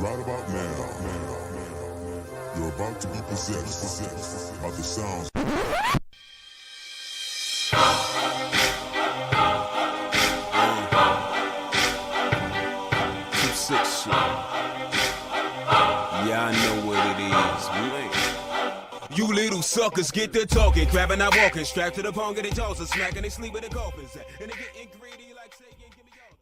Right about now, you're about to be possessed by the sounds. Yeah, I know what it is. You little suckers get to talking, crabbing, not walking, strapped to the pong, getting tossed, and smacking, they sleep with the coffins. And they getting greedy like saying, give me all.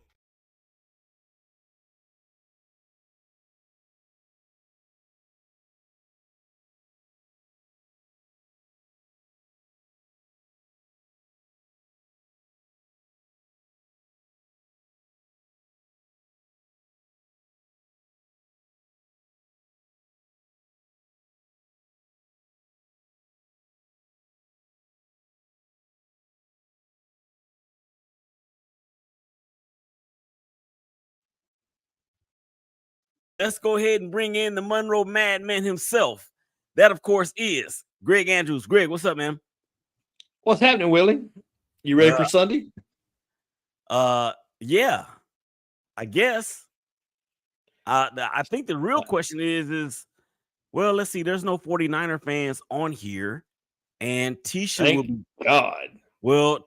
Let's go ahead and bring in the Monroe Madman himself. That, of course, is Greg Andrews. Greg, what's up, man? What's happening, Willie? You ready for Sunday? Yeah, I guess. I think the real question is, well, let's see. There's no 49er fans on here, and Teshia will be. God. Well,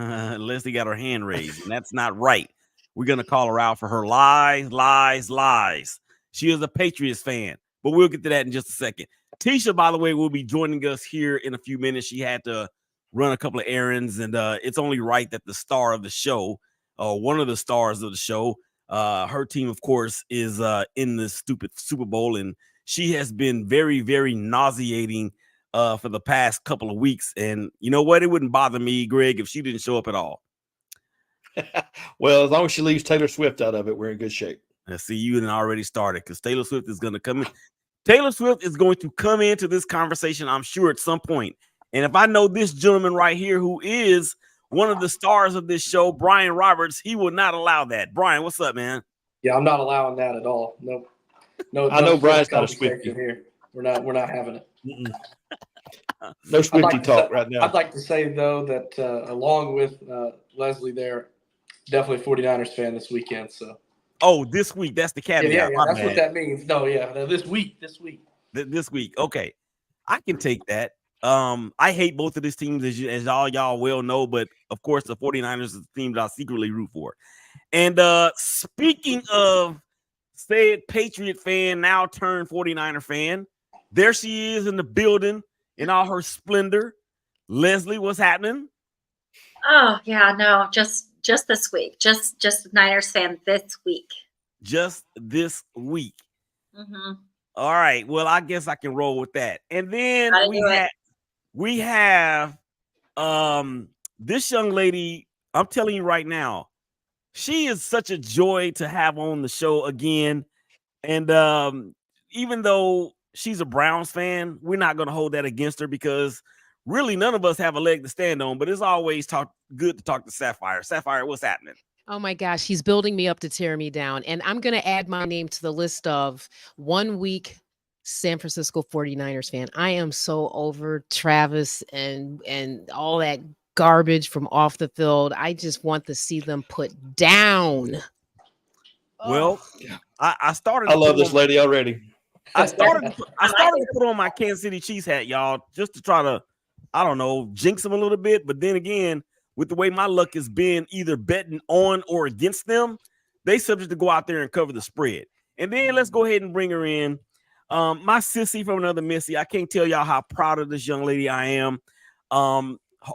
Leslie got her hand raised, and that's not right. We're going to call her out for her lies. She is a Patriots fan, but we'll get to that in just a second. Teshia, by the way, will be joining us here in a few minutes. She had to run a couple of errands, and it's only right that the star of the show, one of the stars of the show, her team, of course, is in the stupid Super Bowl, and she has been very, very nauseating for the past couple of weeks. And you know what? It wouldn't bother me, Greg, if she didn't show up at all. Well, as long as she leaves Taylor Swift out of it, we're in good shape. I see you done already started because Taylor Swift is going to come in. Taylor Swift is going to come into this conversation, I'm sure, at some point. And if I know this gentleman right here, who is one of the stars of this show, Brian Roberts, he will not allow that. Brian, what's up, man? Yeah, I'm not allowing that at all. Nope. No, I know Brian's not a Swiftie here. We're not having it. No Swiftie talk right now. I'd like to say though that along with Leslie, there, definitely 49ers fan this weekend. So. Oh, this week. That's the caveat. Yeah, that's what that means. No, yeah, this week. This week. Okay, I can take that. I hate both of these teams, as all y'all well know, but of course the 49ers is the team that I secretly root for. And speaking of said Patriot fan, now turned 49er fan, there she is in the building in all her splendor. Leslie, what's happening? Oh yeah, no, just this week, just Niners fan this week. Just this week. Mm-hmm. All right. Well, I guess I can roll with that. And then we have this young lady. I'm telling you right now, she is such a joy to have on the show again. And even though she's a Browns fan, we're not going to hold that against her because really none of us have a leg to stand on. But it's always good to talk to Sapphire. Sapphire, what's happening? Oh my gosh, he's building me up to tear me down. And I'm going to add my name to the list of 1 week San Francisco 49ers fan. I am so over Travis and all that garbage from off the field. I just want to see them put down. Well, I started. I love this lady already. I started to put on my Kansas City Chiefs hat, y'all, just to try to, I don't know, jinx them a little bit. But then again, with the way my luck has been either betting on or against them, they subject to go out there and cover the spread. And then let's go ahead and bring her in. My sissy from another Missy. I can't tell y'all how proud of this young lady I am.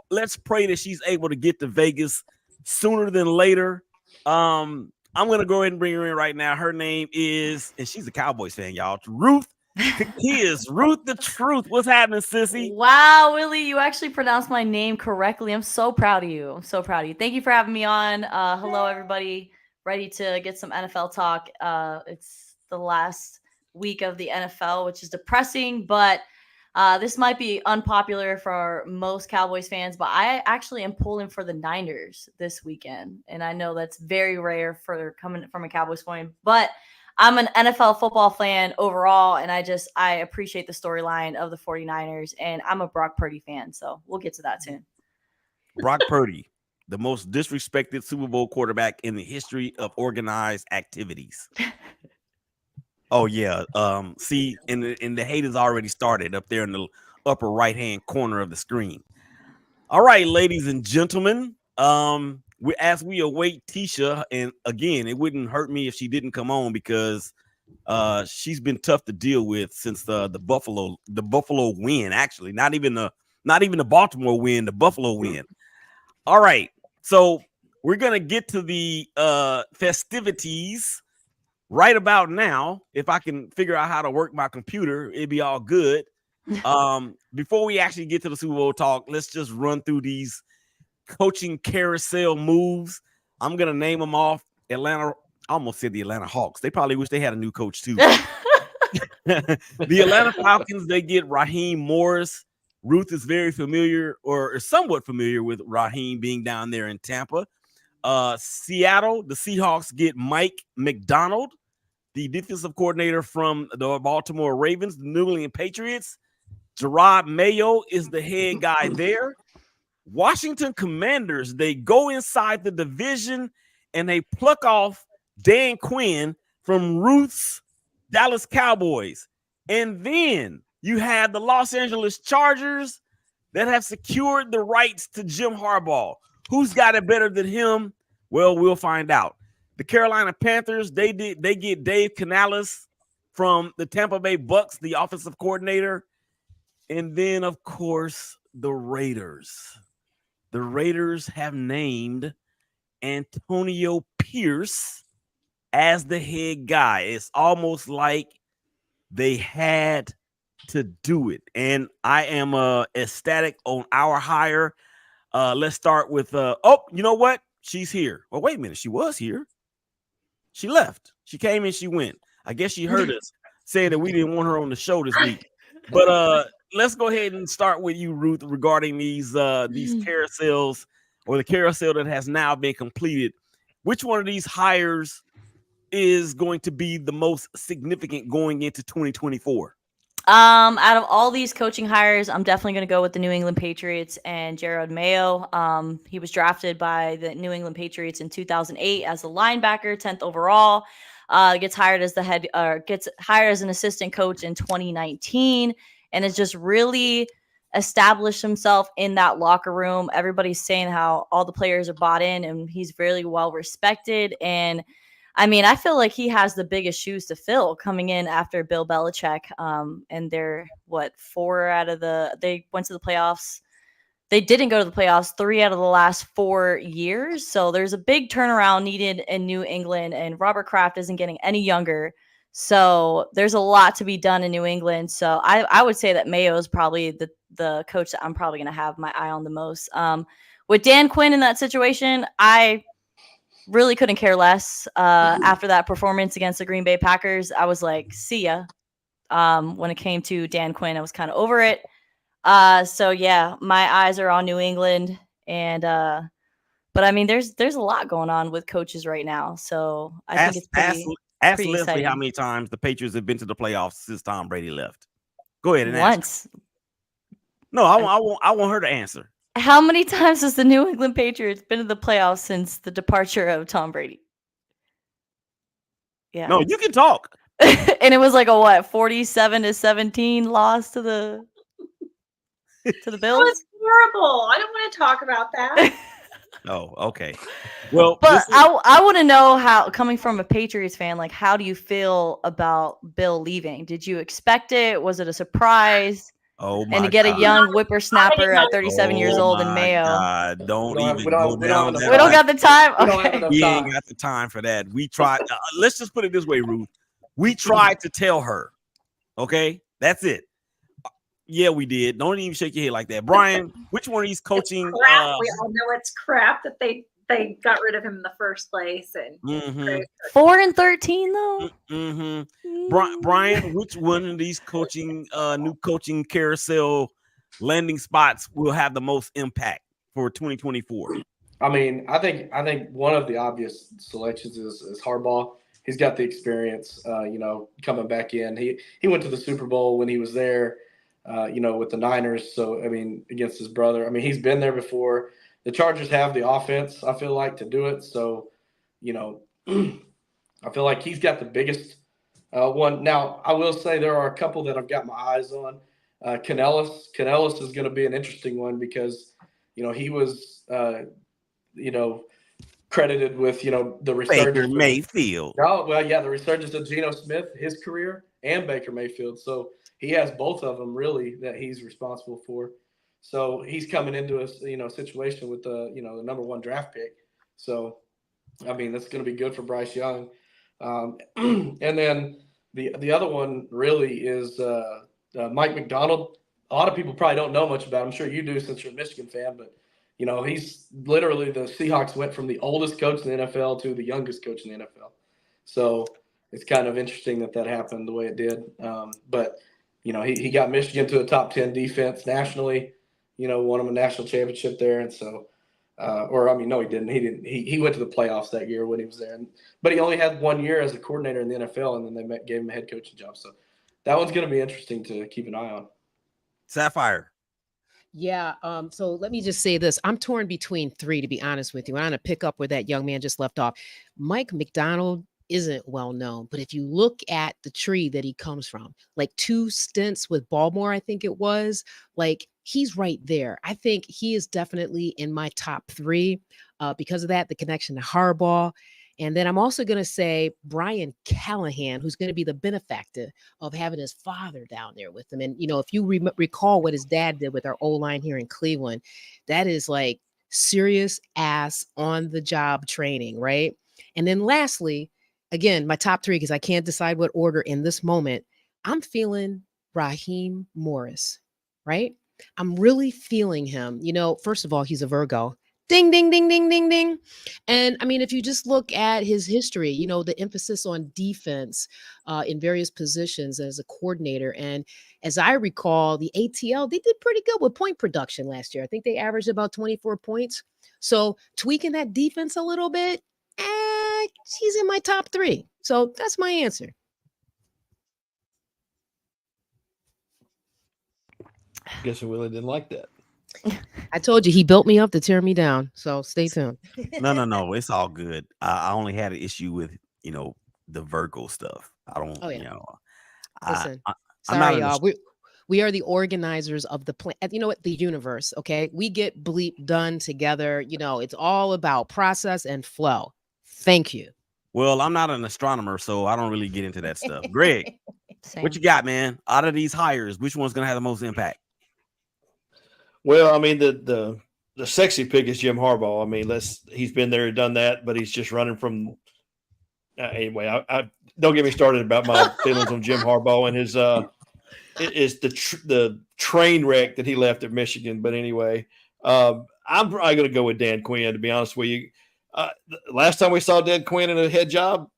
Let's pray that she's able to get to Vegas sooner than later. I'm going to go ahead and bring her in right now. Her name is, and she's a Cowboys fan, y'all, Ruth Teshia. Ruth the Truth. What's happening, sissy? Wow, Willie, you actually pronounced my name correctly. I'm so proud of you. Thank you for having me on. Hello, everybody. Ready to get some NFL talk. It's the last week of the NFL, which is depressing, but this might be unpopular for most Cowboys fans, but I actually am pulling for the Niners this weekend. And I know that's very rare for coming from a Cowboys fan, but I'm an NFL football fan overall, and I appreciate the storyline of the 49ers, and I'm a Brock Purdy fan, so we'll get to that soon. Brock Purdy, the most disrespected Super Bowl quarterback in the history of organized activities. Oh yeah. See, and the hate has already started up there in the upper right-hand corner of the screen. All right, ladies and gentlemen. As we await Teshia, and again, it wouldn't hurt me if she didn't come on because she's been tough to deal with since the Buffalo win. Actually, not even the Baltimore win, the Buffalo win. All right, so we're gonna get to the festivities right about now. If I can figure out how to work my computer, it'd be all good. Before we actually get to the Super Bowl talk, let's just run through these coaching carousel moves. I'm gonna name them off. Atlanta. I almost said the Atlanta Hawks. They probably wish they had a new coach too. The Atlanta Falcons, they get Raheem Morris. Ruth is very familiar or somewhat familiar with Raheem being down there in Tampa. Seattle, the Seahawks get Mike McDonald, the defensive coordinator from the Baltimore Ravens. The New England Patriots, Gerard Mayo is the head guy there. Washington Commanders, they go inside the division and they pluck off Dan Quinn from Ruth's Dallas Cowboys. And then you have the Los Angeles Chargers that have secured the rights to Jim Harbaugh. Who's got it better than him? Well, we'll find out. The Carolina Panthers, they get Dave Canales from the Tampa Bay Bucks, the offensive coordinator. And then, of course, the Raiders. The Raiders have named Antonio Pierce as the head guy. It's almost like they had to do it. And I am ecstatic on our hire. Let's start with you know what? She's here. Well, wait a minute. She was here. She left. She came and she went. I guess she heard us say that we didn't want her on the show this week. But let's go ahead and start with you, Ruth, regarding these carousels, or the carousel that has now been completed. Which one of these hires is going to be the most significant going into 2024? Out of all these coaching hires, I'm definitely going to go with the New England Patriots and Gerard Mayo. He was drafted by the New England Patriots in 2008 as a linebacker, 10th overall. Gets hired as an assistant coach in 2019, and has just really established himself in that locker room. Everybody's saying how all the players are bought in, and he's very well respected. And I mean, I feel like he has the biggest shoes to fill coming in after Bill Belichick. And they're they went to the playoffs. They didn't go to the playoffs 3 out of the last 4 years. So there's a big turnaround needed in New England, and Robert Kraft isn't getting any younger. So there's a lot to be done in New England. So I would say that Mayo is probably the coach that I'm probably going to have my eye on the most. With Dan Quinn in that situation, I really couldn't care less. After that performance against the Green Bay Packers, I was like, see ya. When it came to Dan Quinn, I was kind of over it. So yeah, my eyes are on New England, and but I mean, there's a lot going on with coaches right now. So I think it's pretty Leslie exciting. How many times the Patriots have been to the playoffs since Tom Brady left. Go ahead and once. Ask. No, I want her to answer. How many times has the New England Patriots been to the playoffs since the departure of Tom Brady? Yeah. No, you can talk. And it was like a 47-17 loss to the Bills. That was horrible. I don't want to talk about that. Oh, okay. Well, but I want to know how, coming from a Patriots fan, like, how do you feel about Bill leaving? Did you expect it? Was it a surprise? Oh my! And to get a young whippersnapper at 37 years old in Mayo. Don't We even don't- go we down don't- that. We don't got the time. We don't have Okay. enough We time. ain't got the time for that. We tried. Let's just put it this way, Ruth. We tried to tell her. Okay, that's it. Yeah, we did. Don't even shake your head like that, Brian. Which one of these coaching? It's crap. We all know it's crap that they got rid of him in the first place. And 4-13 though. Brian, which one of these new coaching carousel landing spots will have the most impact for 2024? I mean, I think one of the obvious selections is Harbaugh. He's got the experience, coming back in. He went to the Super Bowl when he was there, with the Niners. So, I mean, against his brother. I mean, he's been there before. the Chargers have the offense, I feel like, to do it. So, you know, I feel like he's got the biggest one. Now, I will say there are a couple that I've got my eyes on. Canellis is going to be an interesting one because, you know, he was, you know, credited with, you know, the resurgence. Baker Mayfield. Oh, well, yeah, the resurgence of Geno Smith, his career, and Baker Mayfield. So he has both of them really that he's responsible for. So he's coming into a, you know, situation with the, you know, the number 1 draft pick. So, I mean, that's going to be good for Bryce Young. And then the other one really is Mike Macdonald. A lot of people probably don't know much about him. I'm sure you do since you're a Michigan fan, but you know, he's literally, the Seahawks went from the oldest coach in the NFL to the youngest coach in the NFL. So it's kind of interesting that happened the way it did. But, you know, he got Michigan to a top 10 defense nationally, you know, won them a national championship there. And so, no, he didn't. He went to the playoffs that year when he was there. But he only had 1 year as a coordinator in the NFL, and then they gave him a head coaching job. So that one's going to be interesting to keep an eye on. Sapphire. Yeah. So let me just say this. I'm torn between 3, to be honest with you. I'm going to pick up where that young man just left off. Mike Macdonald isn't well known, but if you look at the tree that he comes from, like 2 stints with Baltimore, I think it was, like he's right there. I think he is definitely in my top 3 because of that, the connection to Harbaugh. And then I'm also going to say Brian Callahan, who's going to be the benefactor of having his father down there with him. And, you know, if you recall what his dad did with our O-line here in Cleveland, that is like serious ass on the job training, right? And then lastly, again, my top 3, because I can't decide what order in this moment, I'm feeling Raheem Morris, right? I'm really feeling him. You know, first of all, he's a Virgo. Ding, ding, ding, ding, ding, ding. And I mean, if you just look at his history, you know, the emphasis on defense in various positions as a coordinator. And as I recall, the ATL, they did pretty good with point production last year. I think they averaged about 24 points. So tweaking that defense a little bit, he's in my top 3. So that's my answer. Guess Willie didn't like that. I told you he built me up to tear me down. So stay tuned. No. It's all good. I only had an issue with, you know, the Virgo stuff. I don't, you know. Listen, I'm not sorry, y'all. We are the organizers of the plan. You know what? The universe. Okay. We get bleep done together. You know, it's all about process and flow. Thank you. Well, I'm not an astronomer, so I don't really get into that stuff. Greg, what you got, man? Out of these hires, which one's going to have the most impact? Well, I mean, the sexy pick is Jim Harbaugh. I mean, he's been there, done that, but he's just running from. Anyway, I don't get me started about my feelings on Jim Harbaugh and his is the train wreck that he left at Michigan. But anyway, I'm probably going to go with Dan Quinn. To be honest with you, last time we saw Dan Quinn in a head job,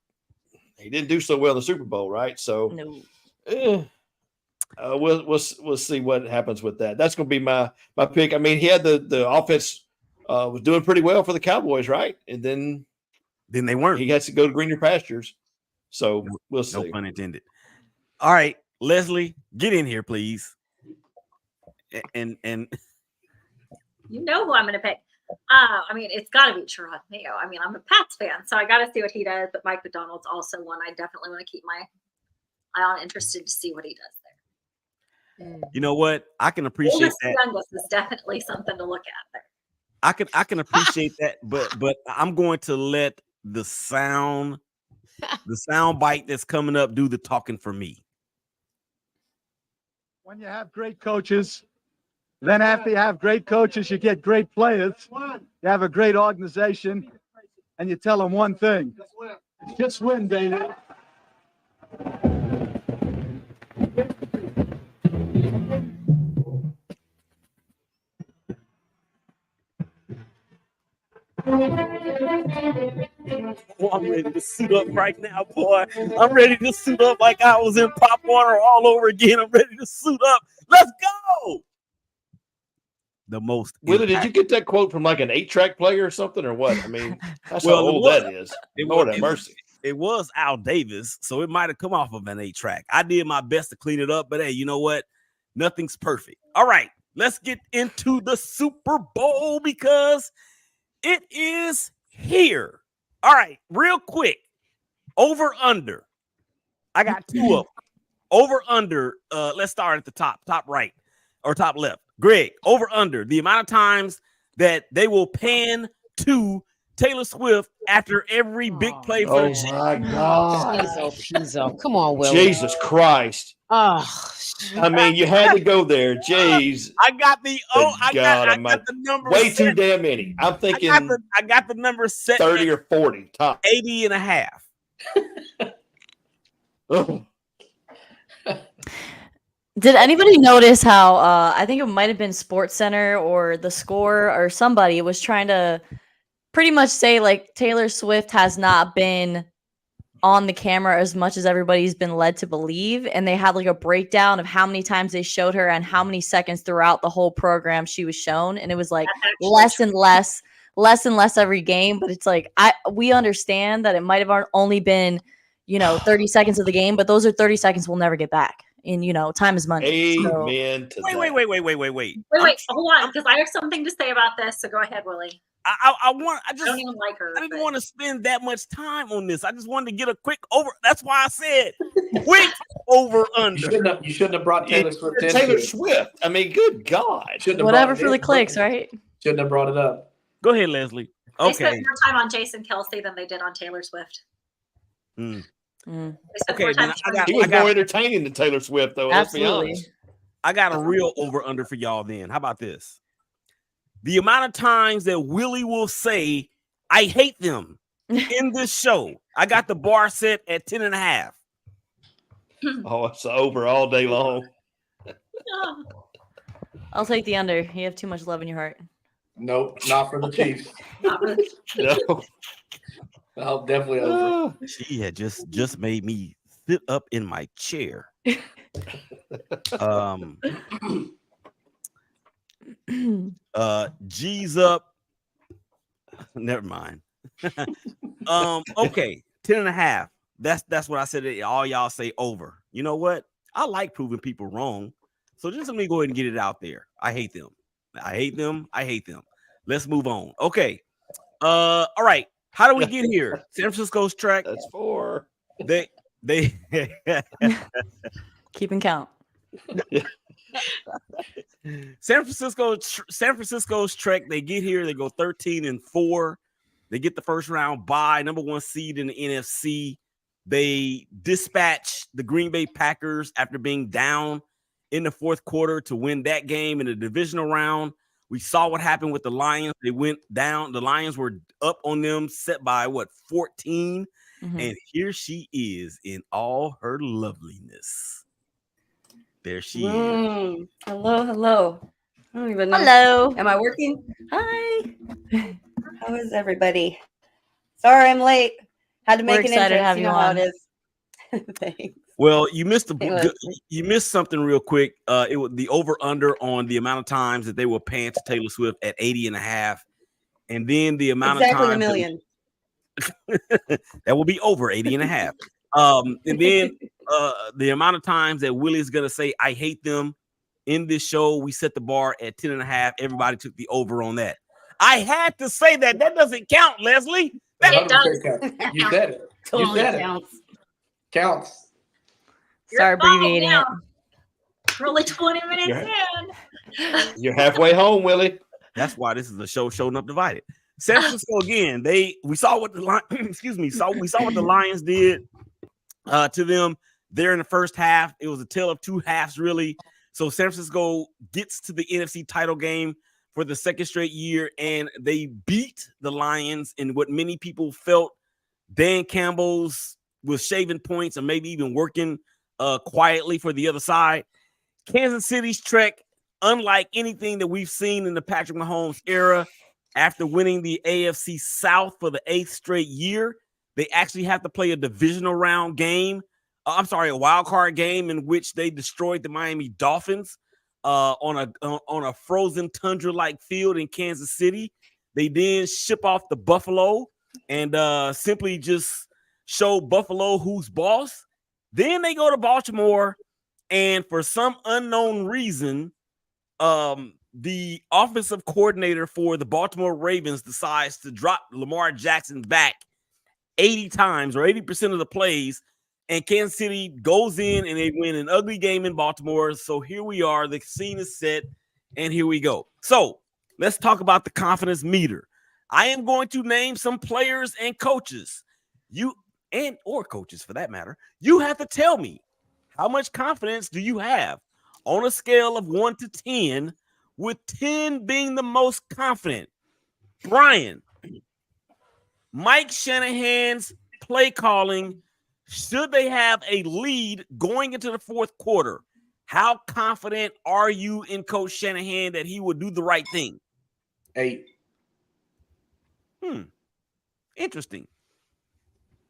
he didn't do so well in the Super Bowl, right? So. No. We'll see what happens with that. That's going to be my pick. I mean, he had the offense was doing pretty well for the Cowboys, right? And then they weren't. He has to go to greener pastures. So we'll see. No pun intended. All right, Leslie, get in here, please. And you know who I'm going to pick. I mean, it's got to be Sherrod Mayo. I mean, I'm a Pats fan, so I got to see what he does. But Mike Macdonald's also one I definitely want to keep my eye on, interested to see what he does there. You know what? I can appreciate that. Youngest is definitely something to look at there. I can appreciate that, but I'm going to let the sound bite that's coming up do the talking for me. When you have great coaches, then after you have great coaches, you get great players. You have a great organization, and you tell them one thing: just win, baby. Oh, I'm ready to suit up right now, boy. I'm ready to suit up like I was in Pop Warner all over again. I'm ready to suit up. Let's go. The most. Willie, did you get that quote from like an 8-track player or something, or what? I mean, that's how old that is. Lord have mercy. It was Al Davis, so it might have come off of an 8-track. I did my best to clean it up, but hey, you know what? Nothing's perfect. All right, let's get into the Super Bowl because it is here. All right, real quick. Over under. I got two of them. Over under. Let's start at the top right or top left. Greg, over under the amount of times that they will pan to Taylor Swift after every big play for the my God. Pizzo. Come on, Will. Jesus Christ. Oh, I mean, you had to go there. Jeez. I got the I got the number way set. too damn many. I'm thinking I got the number set 30 or 40 top. 80 and a half. Oh. Did anybody notice how I think it might have been Sports Center or The Score or somebody was trying to pretty much say like Taylor Swift has not been on the camera as much as everybody's been led to believe, and they had like a breakdown of how many times they showed her and how many seconds throughout the whole program she was shown, and it was like less and less every game. But it's like we understand that it might have only been 30 seconds of the game, but those are 30 seconds we'll never get back. And time is money. Amen to Wait. Wait, hold on, because I have something to say about this. So go ahead, Willie. I don't even like her. I didn't want to spend that much time on this. I just wanted to get a quick over. That's why I said quick over under. You shouldn't have brought Taylor Swift. Taylor Swift. I mean, good God. Whatever for the clicks, right? Shouldn't have brought it up. Go ahead, Leslie. They Okay. spent more time on Jason Kelsey than they did on Taylor Swift. Mm. Mm. Okay, he was more entertaining than Taylor Swift, though. Absolutely. Let's be honest. I got a real over under for y'all then. How about this? The amount of times that Willie will say, I hate them in this show. I got the bar set at 10 and a half. Oh, it's over all day long. I'll take the under. You have too much love in your heart. Nope, not for the Chiefs. No. Oh, definitely over. She had just made me sit up in my chair. G's up. Never mind. Okay, 10 and a half. That's what I said. All y'all say over. You know what? I like proving people wrong. So just let me go ahead and get it out there. I hate them. I hate them. I hate them. Let's move on. Okay. All right. How do we get here? San Francisco's track. That's 4. They keeping count. San Francisco's trek. They get here. They go 13-4. They get the first round bye, number 1 seed in the NFC. They dispatch the Green Bay Packers after being down in the fourth quarter to win that game in the divisional round. We saw what happened with the Lions. They went down. The Lions were up on them, set by 14. Mm-hmm. And here she is in all her loveliness. There she is. Hello. I don't even know. Hello. Am I working? Hi. How is everybody? Sorry I'm late. Had to We're make an excited to entrance. have You you know how on. it is. Thanks. Well, you missed Anyway. you missed something real quick. It was the over under on the amount of times that they were paying to Taylor Swift at 80 and a half. And then the amount Exactly of a times million. that will be over 80 and a half. And then the amount of times that Willie is going to say, I hate them in this show. We set the bar at 10 and a half. Everybody took the over on that. I had to say that. That doesn't count, Leslie. It does. You said it. Totally you said counts. it. Counts. Start abbreviating it. We're only 20 minutes in. You're halfway home, Willie. That's why this is a show Nuff Divided. San Francisco again. We saw what the we saw what the Lions did to them there in the first half. It was a tale of two halves, really. So San Francisco gets to the NFC title game for the second straight year, and they beat the Lions in what many people felt Dan Campbell's was shaving points and maybe even working quietly for the other side. Kansas City's trek, unlike anything that we've seen in the Patrick Mahomes era, after winning the AFC South for the 8th straight year, they actually have to play a divisional round game. A wild card game in which they destroyed the Miami Dolphins on a frozen tundra-like field in Kansas City. They then ship off to Buffalo and simply just show Buffalo who's boss. Then they go to Baltimore, and for some unknown reason, the offensive coordinator for the Baltimore Ravens decides to drop Lamar Jackson back 80 times or 80% of the plays, and Kansas City goes in and they win an ugly game in Baltimore. So here we are. The scene is set, and here we go. So let's talk about the confidence meter. I am going to name some players and coaches. Or coaches for that matter. You have to tell me, how much confidence do you have on a scale of 1 to 10, with 10 being the most confident? Brian, Mike Shanahan's play calling, should they have a lead going into the fourth quarter? How confident are you in Coach Shanahan that he will do the right thing? 8. Interesting.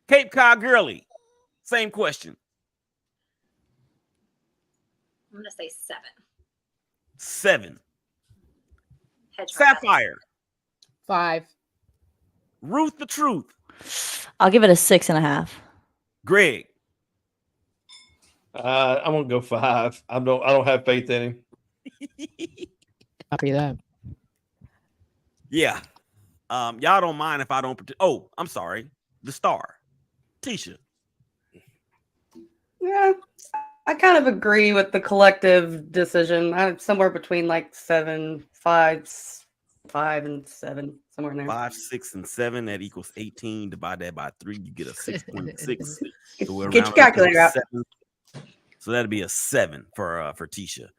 Cape Cod Girly, same question. I'm going to say 7. 7. Hedge Sapphire. 5. Ruth the Truth. I'll give it a 6.5. Greg. I'm gonna go 5. I don't have faith in him. Copy that. Yeah. Y'all don't mind if I don't. Oh, I'm sorry. The star, Teshia. Yeah, I kind of agree with the collective decision. I'm somewhere between like 7, 5, and 7, somewhere in there. 5, 6, and 7. That equals 18. Divide that by 3, you get a 6.6. So Get your calculator out. So that'd be a 7 for Teshia.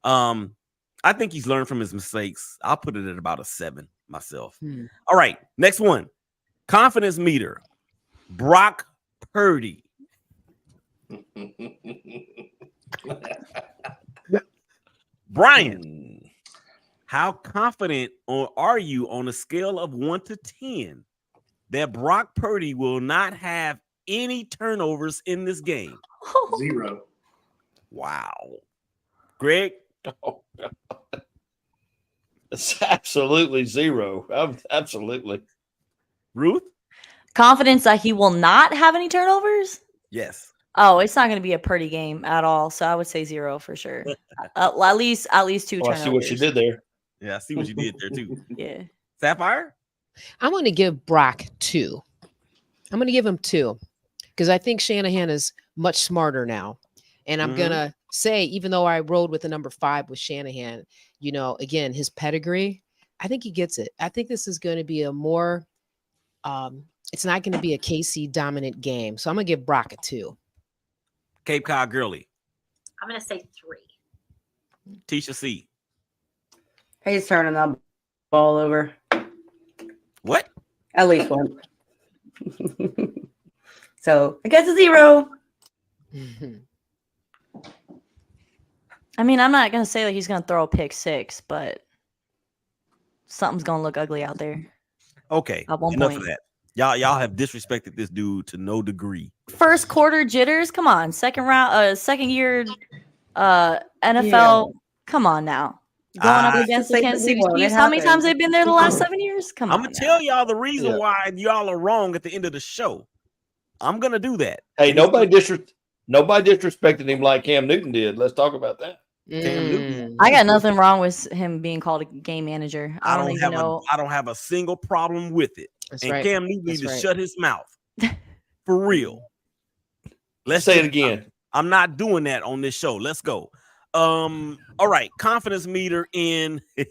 I think he's learned from his mistakes. I'll put it at about a 7 myself. All right, next one. Confidence meter. Brock Purdy. Brian, how confident are you on a scale of 1 to 10 that Brock Purdy will not have any turnovers in this game? 0. Wow. Greg? Oh, God. It's absolutely 0. Absolutely. Ruth? Confidence that he will not have any turnovers? Yes. Oh, it's not going to be a pretty game at all. So I would say 0 for sure. At least 2 turnovers. I see what you did there. Yeah, I see what you did there too. Yeah. Sapphire? I'm going to give Brock 2. I'm going to give him 2 because I think Shanahan is much smarter now. And I'm going to say, even though I rode with the number 5 with Shanahan, again, his pedigree, I think he gets it. I think this is going to be a more, it's not going to be a KC dominant game. So I'm going to give Brock a 2. Cape Cod Girly. I'm going to say 3. Teshia C. He's turning that ball over. What? At least one. So I guess a 0. I mean, I'm not going to say that he's going to throw a pick 6, but something's going to look ugly out there. Okay. At one Enough point. of that. Y'all have disrespected this dude to no degree. First quarter jitters. Come on. Second year NFL. Yeah. Come on now. Going up against the Kansas City Chiefs. How many times they've been there the last 7 years? Come on. I'm going to tell y'all the reason why y'all are wrong at the end of the show. I'm going to do that. Hey, nobody disrespected him like Cam Newton did. Let's talk about that. Cam Newton. I got nothing wrong with him being called a game manager. I don't even know. I don't have a single problem with it. That's and right. Cam Newton needs to right. shut his mouth. For real. Let's say it again. I'm not doing that on this show. Let's go. All right. Confidence meter in the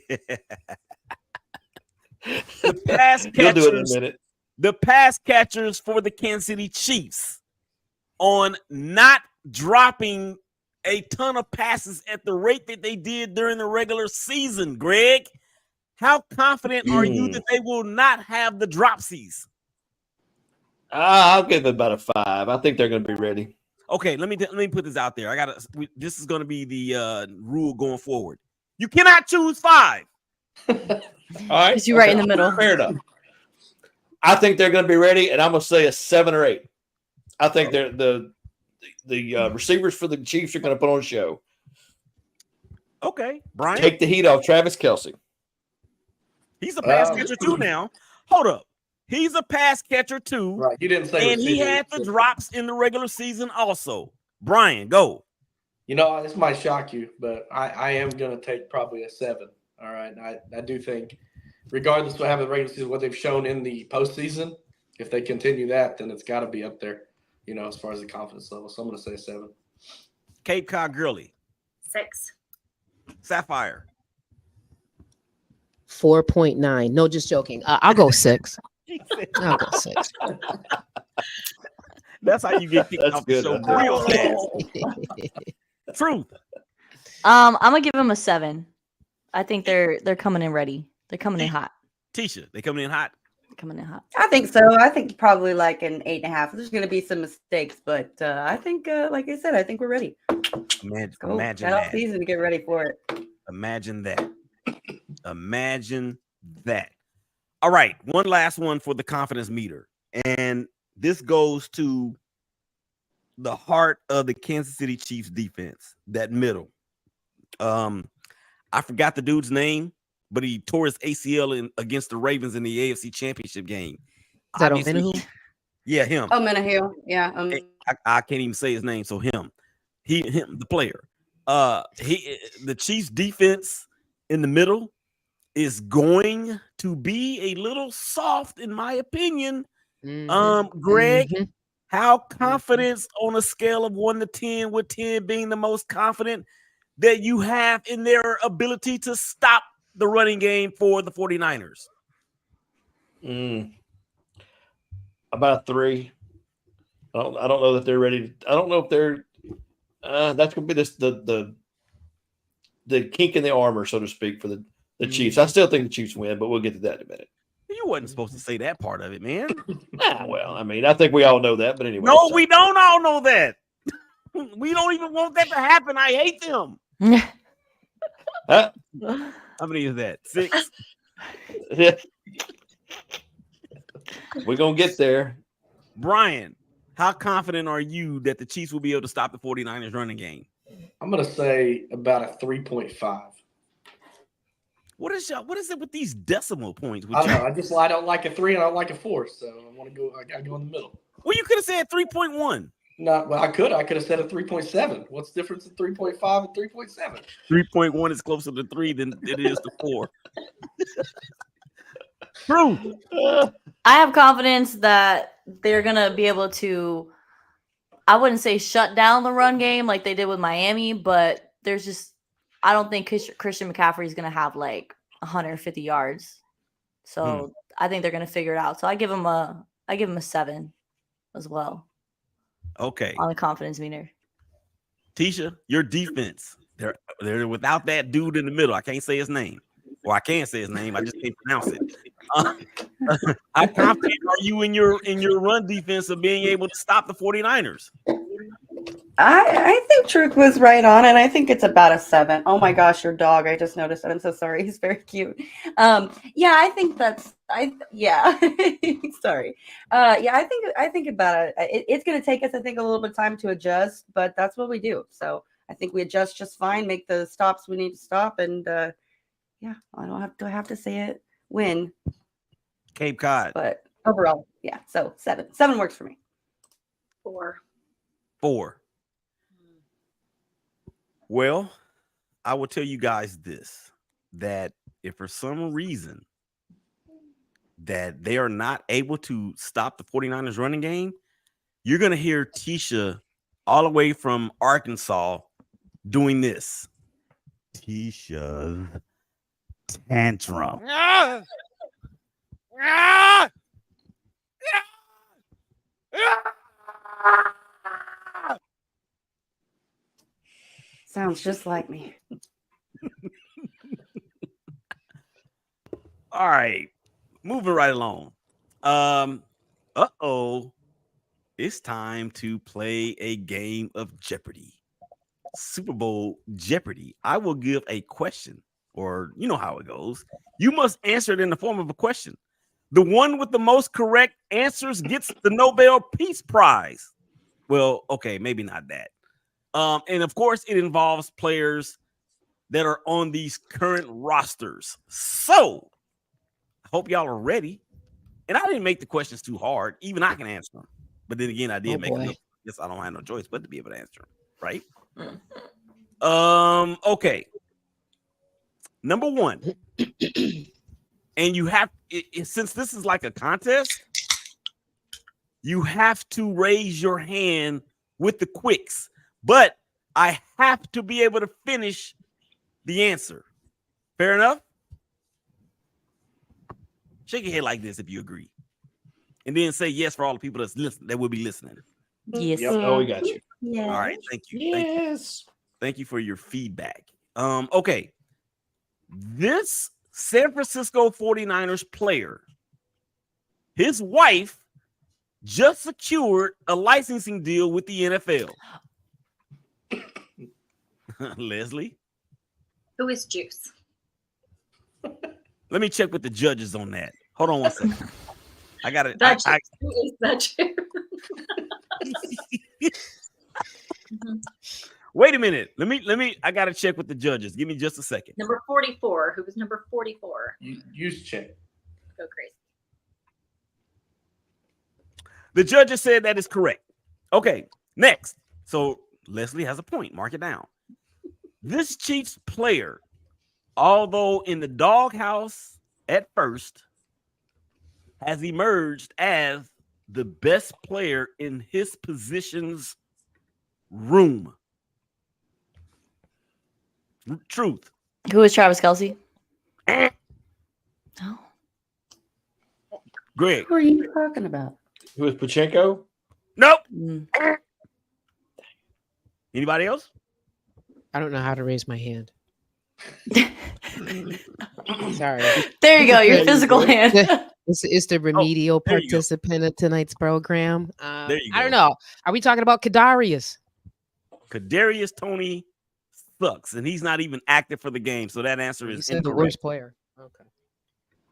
pass catchers. You'll do it in a minute. The pass catchers for the Kansas City Chiefs on not dropping a ton of passes at the rate that they did during the regular season. Greg, how confident are you that they will not have the dropsies? I'll give it about a 5. I think they're going to be ready. Okay, let me put this out there. This is going to be the rule going forward. You cannot choose 5. All right, Because you're right in the middle. Fair enough. I think they're going to be ready, and I'm going to say a 7 or 8. I think they're the receivers for the Chiefs are going to put on a show. Okay, Brian. Take the heat off Travis Kelce. He's a pass catcher too now. Hold up. He's a pass catcher too. Right. You didn't say And he had the drops in the regular season also. Brian, go. This might shock you, but I am going to take probably a 7. All right. I do think, regardless of what happened in the regular season, what they've shown in the postseason, if they continue that, then it's got to be up there, as far as the confidence level. So I'm going to say 7. Cape Cod Girly. 6. Sapphire. 4.9. No, just joking. I'll go 6. I'll go 6. That's how you get kicked off the show real fast. Truth. I'm gonna give them a 7. I think they're coming in ready. They're coming in hot. Teshia, they coming in hot. Coming in hot. I think so. I think probably like an 8.5. There's going to be some mistakes, but I think, like I said, I think we're ready. Imagine that. that. Season to get ready for it. Imagine that. Imagine that. All right, one last one for the confidence meter, and this goes to the heart of the Kansas City Chiefs defense, that middle. I forgot the dude's name, but he tore his ACL against the Ravens in the AFC Championship game. Is that Omenahu? Yeah, him. Oh, Menahu. Yeah. I can't even say his name, so him, the player. The Chiefs defense in the middle is going to be a little soft, in my opinion. Greg, how confident on a scale of 1 to 10, with 10 being the most confident that you have in their ability to stop the running game for the 49ers? About 3. I don't know that they're ready. I don't know if they're that's going to be the kink in the armor, so to speak, for the Chiefs. I still think the Chiefs win, but we'll get to that in a minute. You wasn't supposed to say that part of it, man. Well, I mean, I think we all know that, but anyway. No, we don't all know that. We don't even want that to happen. I hate them. Huh? How many is that? 6? We're going to get there. Brian, how confident are you that the Chiefs will be able to stop the 49ers running game? I'm going to say about a 3.5. What is it with these decimal points? I don't know. I don't like a 3 and I don't like a 4, so I want to go. I got to go in the middle. Well, you could have said 3.1. No, well, I could have said a 3.7. What's the difference in 3.5 and 3.7? 3.1 is closer to 3 than it is to 4. True. I have confidence that they're gonna be able to, I wouldn't say shut down the run game like they did with Miami, but I don't think Christian McCaffrey is gonna have like 150 yards. So I think they're gonna figure it out. So I give him a 7 as well. Okay. On the confidence meter. Teshia, your defense. They're without that dude in the middle. I can't say his name. Or I can say his name. I just can't pronounce it. How confident are you in your run defense of being able to stop the 49ers? I think Truth was right on, and I think it's about a 7. Oh my gosh, your dog! I just noticed that. I'm so sorry. He's very cute. Yeah, I think that's. Yeah, sorry. Yeah, I think about it. It's going to take us, I think, a little bit of time to adjust, but that's what we do. So I think we adjust just fine, make the stops we need to stop, and yeah, do I have to say it? Win. Cape Cod. But overall, yeah. So 7. 7 works for me. 4. Well, I will tell you guys this, that if for some reason that they are not able to stop the 49ers running game, you're going to hear Teshia all the way from Arkansas doing this. Teshia's tantrum. Sounds just like me. All right, moving right along. It's time to play a game of Jeopardy. Super Bowl Jeopardy. I will give a question, or you know how it goes. You must answer it in the form of a question. The one with the most correct answers gets the Nobel Peace Prize. Well, okay, maybe not that. And of course, it involves players that are on these current rosters. So I hope y'all are ready. And I didn't make the questions too hard. Even I can answer them. But then again, I did make them. Yes, I don't have no choice but to be able to answer them, right? Okay. Number one, and you have since this is like a contest, you have to raise your hand with the quicks, but I have to be able to finish the answer. Fair enough? Shake your head like this if you agree. And then say yes for all the people that's listening, that will be listening. Yes. Yep. Oh, we got you. Yeah. All right. Thank you. Yes. Thank you for your feedback. Okay. This San Francisco 49ers player, his wife just secured a licensing deal with the NFL. Leslie? Who is Juice? Let me check with the judges on that. Hold on one second. I got it. Who is that Juice? Wait a minute. Let me. I gotta check with the judges. Give me just a second. Number 44. Who was number 44? Use check. Go crazy. The judges said that is correct. Okay, next. So Leslie has a point. Mark it down. This Chiefs player, although in the doghouse at first, has emerged as the best player in his position's room. Truth. Who is Travis Kelce? Oh. Greg. Who are you talking about? Who is Pachenko? Nope. Mm. Anybody else? I don't know how to raise my hand. Sorry. There you go. Your physical hand. It's the remedial there you go. participant of tonight's program. There you I don't go. know. Are we talking about Kadarius? Kadarius Toney sucks, and he's not even active for the game. So that answer You is said the incorrect. worst player. Okay.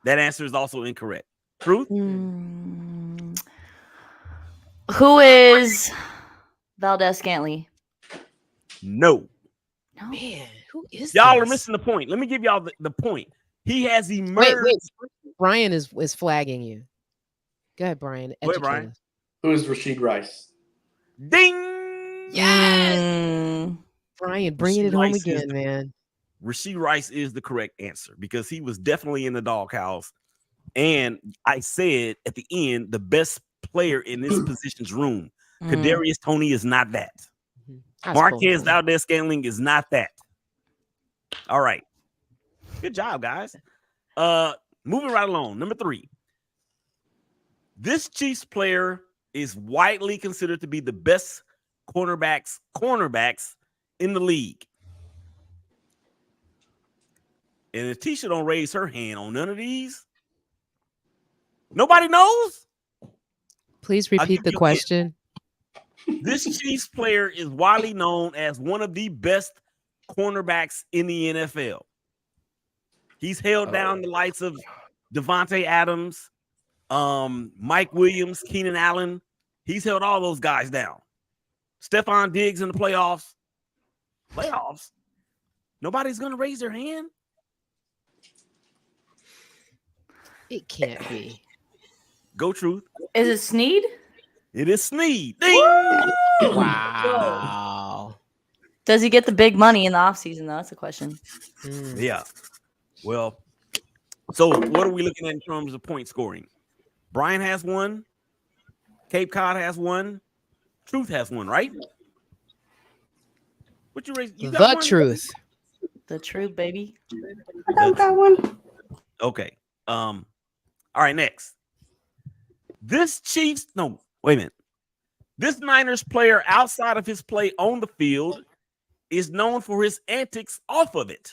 That answer is also incorrect. Truth? Who is Valdez Scantley? No. No. Man, who is Y'all are this? missing the point. Let me give y'all the point. He has emerged. Wait. Brian is flagging you. Go ahead, Brian. Go ahead, Educate Brian. us. Who is Rashid Rice? Ding! Yes. Brian, bringing Rashid it home Rice is again, man. Rasheed Rice is the correct answer because he was definitely in the doghouse. And I said at the end, the best player in this position's room. Kadarius Toney is not that. That's Marquez cool. Valdez-Scantling is not that. All right. Good job, guys. Moving right along. Number 3. This Chiefs player is widely considered to be the best cornerbacks in the league. And if Teshia don't raise her hand on none of these, nobody knows. Please I'll repeat give the you a hint. question. This Chiefs player is widely known as one of the best cornerbacks in the NFL. He's held down the likes of Devontae Adams, Mike Williams, Keenan Allen. He's held all those guys down. Stephon Diggs in the playoffs. Nobody's going to raise their hand. It can't be. Go Truth. Is it Snead? It is Snead. Ding! Wow. Does he get the big money in the offseason, though? That's the question. Yeah. Well, so what are we looking at in terms of point scoring? Brian has 1. Cape Cod has 1. Truth has 1, right? What you raise? You got The 1? truth. The truth, baby. I don't got one. Okay. All right, next. This Niners player outside of his play on the field is known for his antics off of it.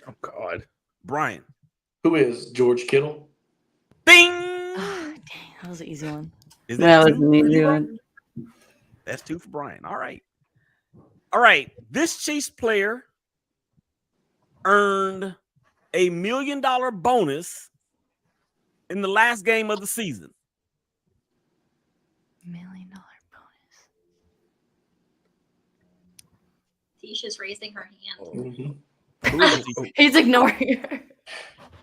Oh God. Brian. Who is George Kittle? Bing! Dang, that was an easy one. Is That was 2 an for easy you, one. Brian? That's 2 for Brian. All right. This Chiefs player earned $1 million bonus in the last game of the season. $1 million bonus. Tisha's raising her hand. Who is it? Tisha? He's ignoring her.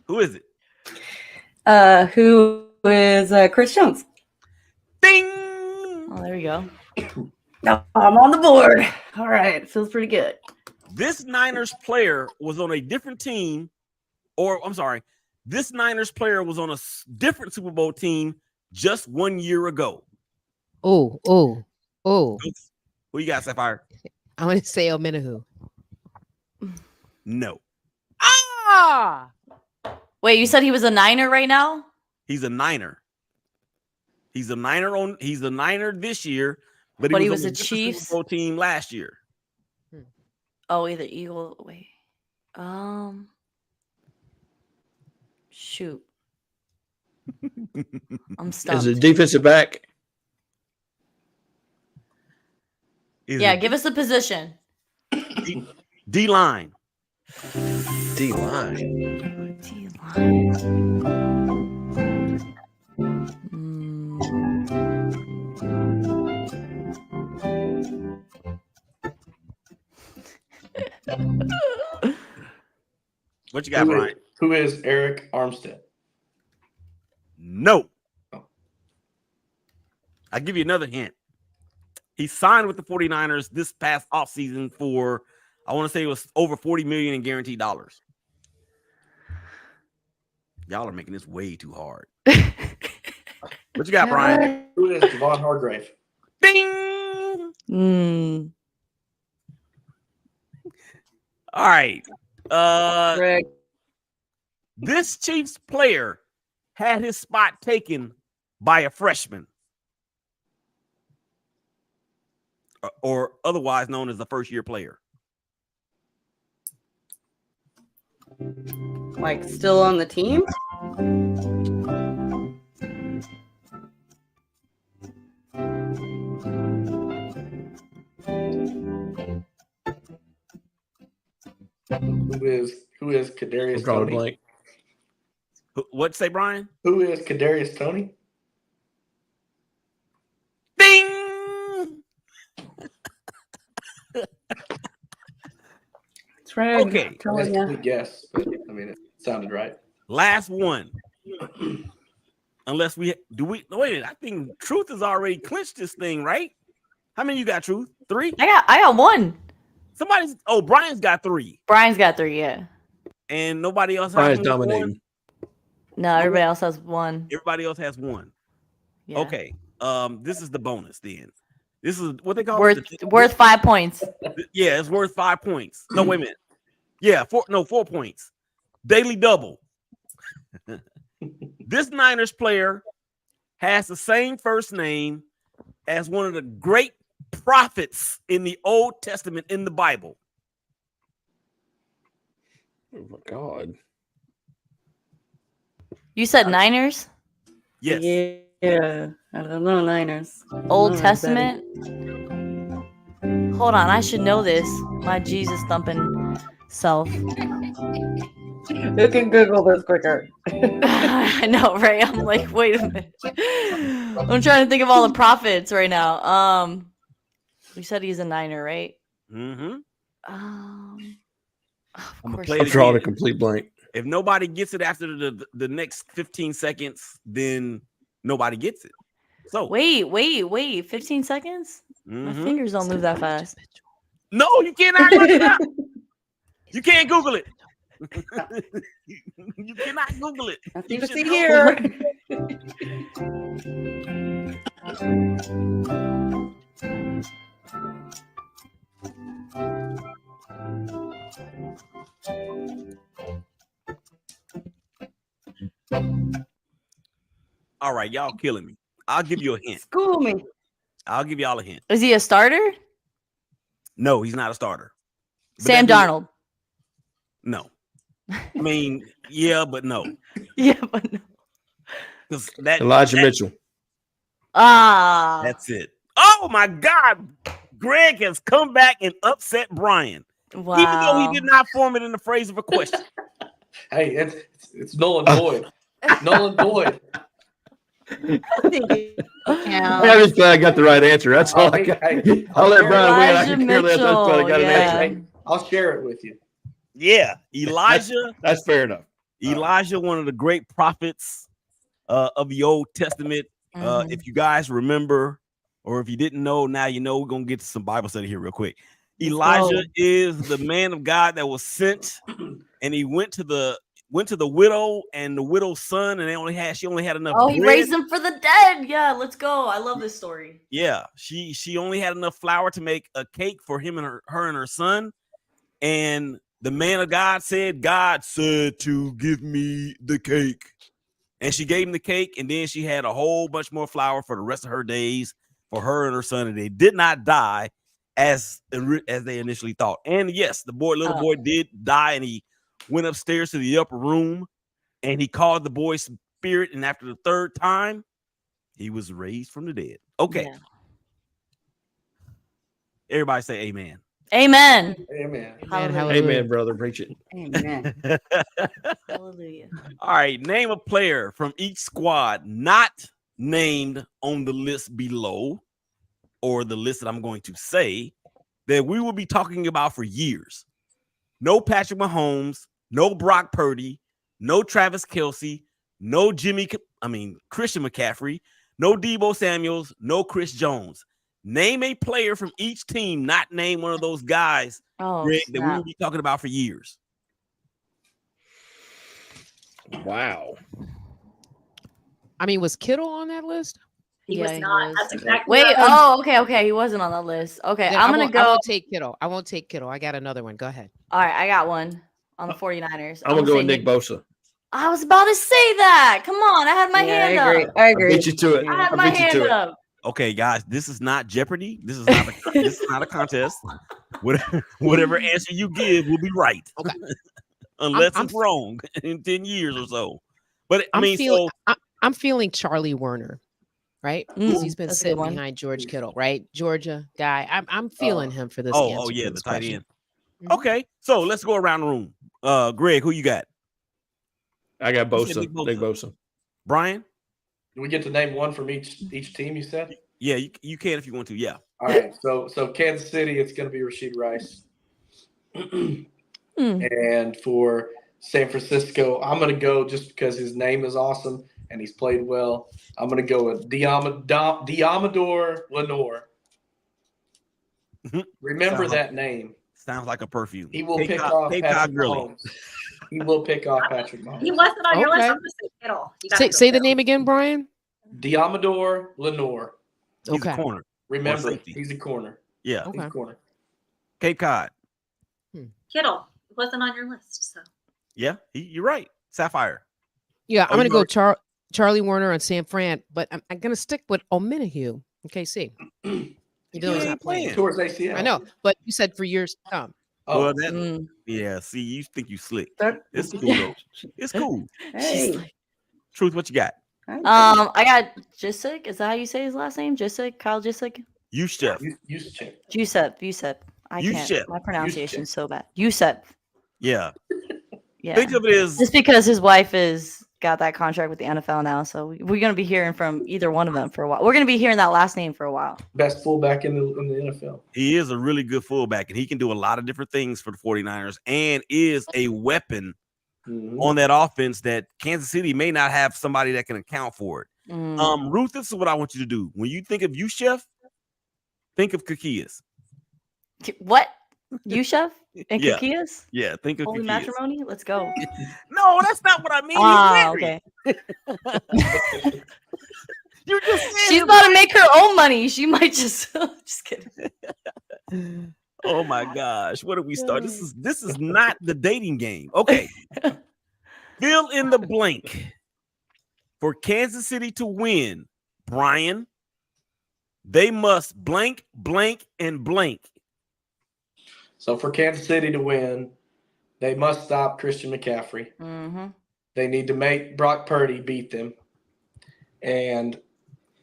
Who is it? Who is Chris Jones? Ding! Oh, there we go. No, I'm on the board. All right. Feels pretty good. This Niners player was on a different team, or I'm sorry, this Niners player was on a different Super Bowl team just 1 year ago. Oh. Who you got, Sapphire? I want to say Omenahu. No. Wait, you said he was a Niner right now? He's a Niner. He's a Niner this year, but He he was on a different Chiefs? Super Bowl team last year. Oh, either Eagle. Wait. Shoot. I'm stumped. Is it defensive back? Yeah, give us the position. D-line. D-line. What you got, Brian? Who is Eric Armstead? No. I'll give you another hint. He signed with the 49ers this past offseason for, I want to say it was over $40 million in guaranteed dollars. Y'all are making this way too hard. What you got, Brian? Who is Devon Hargrave? Ding! All right. This Chiefs player had his spot taken by a freshman, or otherwise known as a first-year player. Like still on the team? Who is Kadarius Toney? What'd say, Brian? Who is Kadarius Toney? Ding! That's right. Okay. Good guess, but I mean, it sounded right. Last one. Unless we wait a minute, I think Truth has already clinched this thing, right? How many you got, Truth? 3? I got one. Brian's got 3. Brian's got 3, yeah. And nobody else Brian's has dominating. one? No, everybody else has 1. Everybody else has 1. Yeah. Okay. This is the bonus then. This is what they call worth 5 points. Yeah, it's worth 5 points. No, wait a minute. Yeah, 4 points. Daily double. This Niners player has the same first name as one of the great prophets in the Old Testament in the Bible. Oh my God. You said Niners? Yes. Yeah. I don't know, Niners. Old Testament? Hold on, I should know this. My Jesus thumping self. Who can Google this quicker? I know, right? I'm like, wait a minute. I'm trying to think of all the prophets right now. We said he's a Niner, right? Mm-hmm. Of course. I'm drawing a complete blank. If nobody gets it after the next 15 seconds, then nobody gets it. So wait. 15 seconds? My fingers don't move that fast. No, you cannot work it out. You can't Google it. You cannot Google it. Nothing You to should see know. here. All right, y'all killing me. I'll give you a hint. School me. I'll give y'all a hint. Is he a starter? No, he's not a starter. But Sam that Darnold. No. I mean, yeah, but no. Yeah, but no. Elijah Mitchell. That's it. Oh my God. Greg has come back and upset Brian. Wow. Even though he did not form it in the phrase of a question. Hey, it's Nolan Boyd. Nolan Boyd. Yeah. I'm just glad I got the right answer. That's all I got. I'll let Brian win. I can care less. That's what I got an answer. I'll share it with you. Yeah, Elijah. That's fair enough. Elijah, one of the great prophets of the Old Testament. If you guys remember, or if you didn't know, now you know. We're gonna get to some Bible study here real quick. Elijah is the man of God that was sent, and he went to the widow and the widow's son, and she only had enough. Oh, he raised them for the dead. Yeah, let's go. I love this story. Yeah, she only had enough flour to make a cake for him and her and her son. And the man of God said to give me the cake, and she gave him the cake, and then she had a whole bunch more flour for the rest of her days for her and her son, and they did not die as they initially thought. And yes, the little boy did die, and he went upstairs to the upper room, and he called the boy's spirit, and after the third time, he was raised from the dead. Okay. Yeah. Everybody say amen. Amen. Amen. Hallelujah. Amen, brother. Preach it. Amen. Hallelujah. All right. Name a player from each squad not named on the list below, or the list that I'm going to say, that we will be talking about for years. No Patrick Mahomes, no Brock Purdy, no Travis Kelce, no Christian McCaffrey, no Deebo Samuels, no Chris Jones. Name a player from each team, not name one of those guys, Greg, that we will be talking about for years. Wow. I mean, was Kittle on that list? He was he not. was. That's exactly. Wait. what I was- Oh, okay. He wasn't on that list. Okay, Then I'm gonna go. I won't take Kittle. I won't take Kittle. I got another one. Go ahead. All right, I got one on the 49ers. I'm gonna go say with Nick Bosa. I was about to say that. Come on, I had my hand up. I I agree. beat you to it. I had I my beat you hand to it. up. Okay, guys, this is not Jeopardy. This is not a contest. Whatever answer you give will be right. Okay. Unless I'm it's wrong in 10 years or so. But I'm feeling Charlie Werner, right? Because he's been That's a good sitting one. behind George Kittle, right? Georgia guy. I'm feeling him for this. Oh, answer yeah, to the this tight question. end. Mhm. Okay, so let's go around the room. Greg, who you got? I got You said Bosa. Nick Bosa. Brian? Do we get to name one from each team? You said. Yeah, you can if you want to. Yeah. All right. So Kansas City, it's going to be Rashid Rice. And for San Francisco, I'm going to go just because his name is awesome and he's played well. I'm going to go with Diamador Lenore. Remember that name. Sounds like a perfume. He will pick off Patrick Mahomes. He will pick off Patrick Mahomes. He wasn't on your list. Okay. I'm going to say Kittle. You gotta go Say the Kittle. name again, Brian. Diamador Lenore. He's Okay. a corner. Remember, safety. he's a corner. Yeah. Okay. He's a corner. Cape Cod. Kittle. It wasn't on your list. So Yeah, you're right. Sapphire. Yeah, Oh, I'm gonna you go Charlie Werner on San Fran, but I'm gonna stick with Omenihu. Okay, see. Even though he's ain't not playing. Towards ACL. I know, but you said for years to come. Oh, Well, that, yeah. See, you think you slick. It's cool though. It's cool. Hey. Truth, what you got? I got Jisic. Is that how you say his last name? Jisic? Kyle Jisic? Yusef. Yusef. Yusef. I can't. Yusef. My pronunciation's so bad. Yusef. Yeah. Yeah. Think of it as Just because his wife is got that contract with the NFL now, so we're gonna be hearing from either one of them for a while. We're gonna be hearing that last name for a while. Best fullback in the NFL. he is a really good fullback, and he can do a lot of different things for the 49ers and is a weapon on that offense that Kansas City may not have somebody that can account for it. Ruth, this is what I want you to do. When you think of Yusef, think of Kakias. What? Yusef and Yeah. Kakias? Yeah, think of Holy Kakias. matrimony? Let's go. No, that's not what I mean. Ah, He's married. okay. You just said She's about to make her own money. She might just just kidding. Oh my gosh, what did we start? This is not the dating game. Okay. Fill in the blank. For Kansas City to win, Brian, they must blank, blank, and blank. So for Kansas City to win, they must stop Christian McCaffrey. They need to make Brock Purdy beat them. And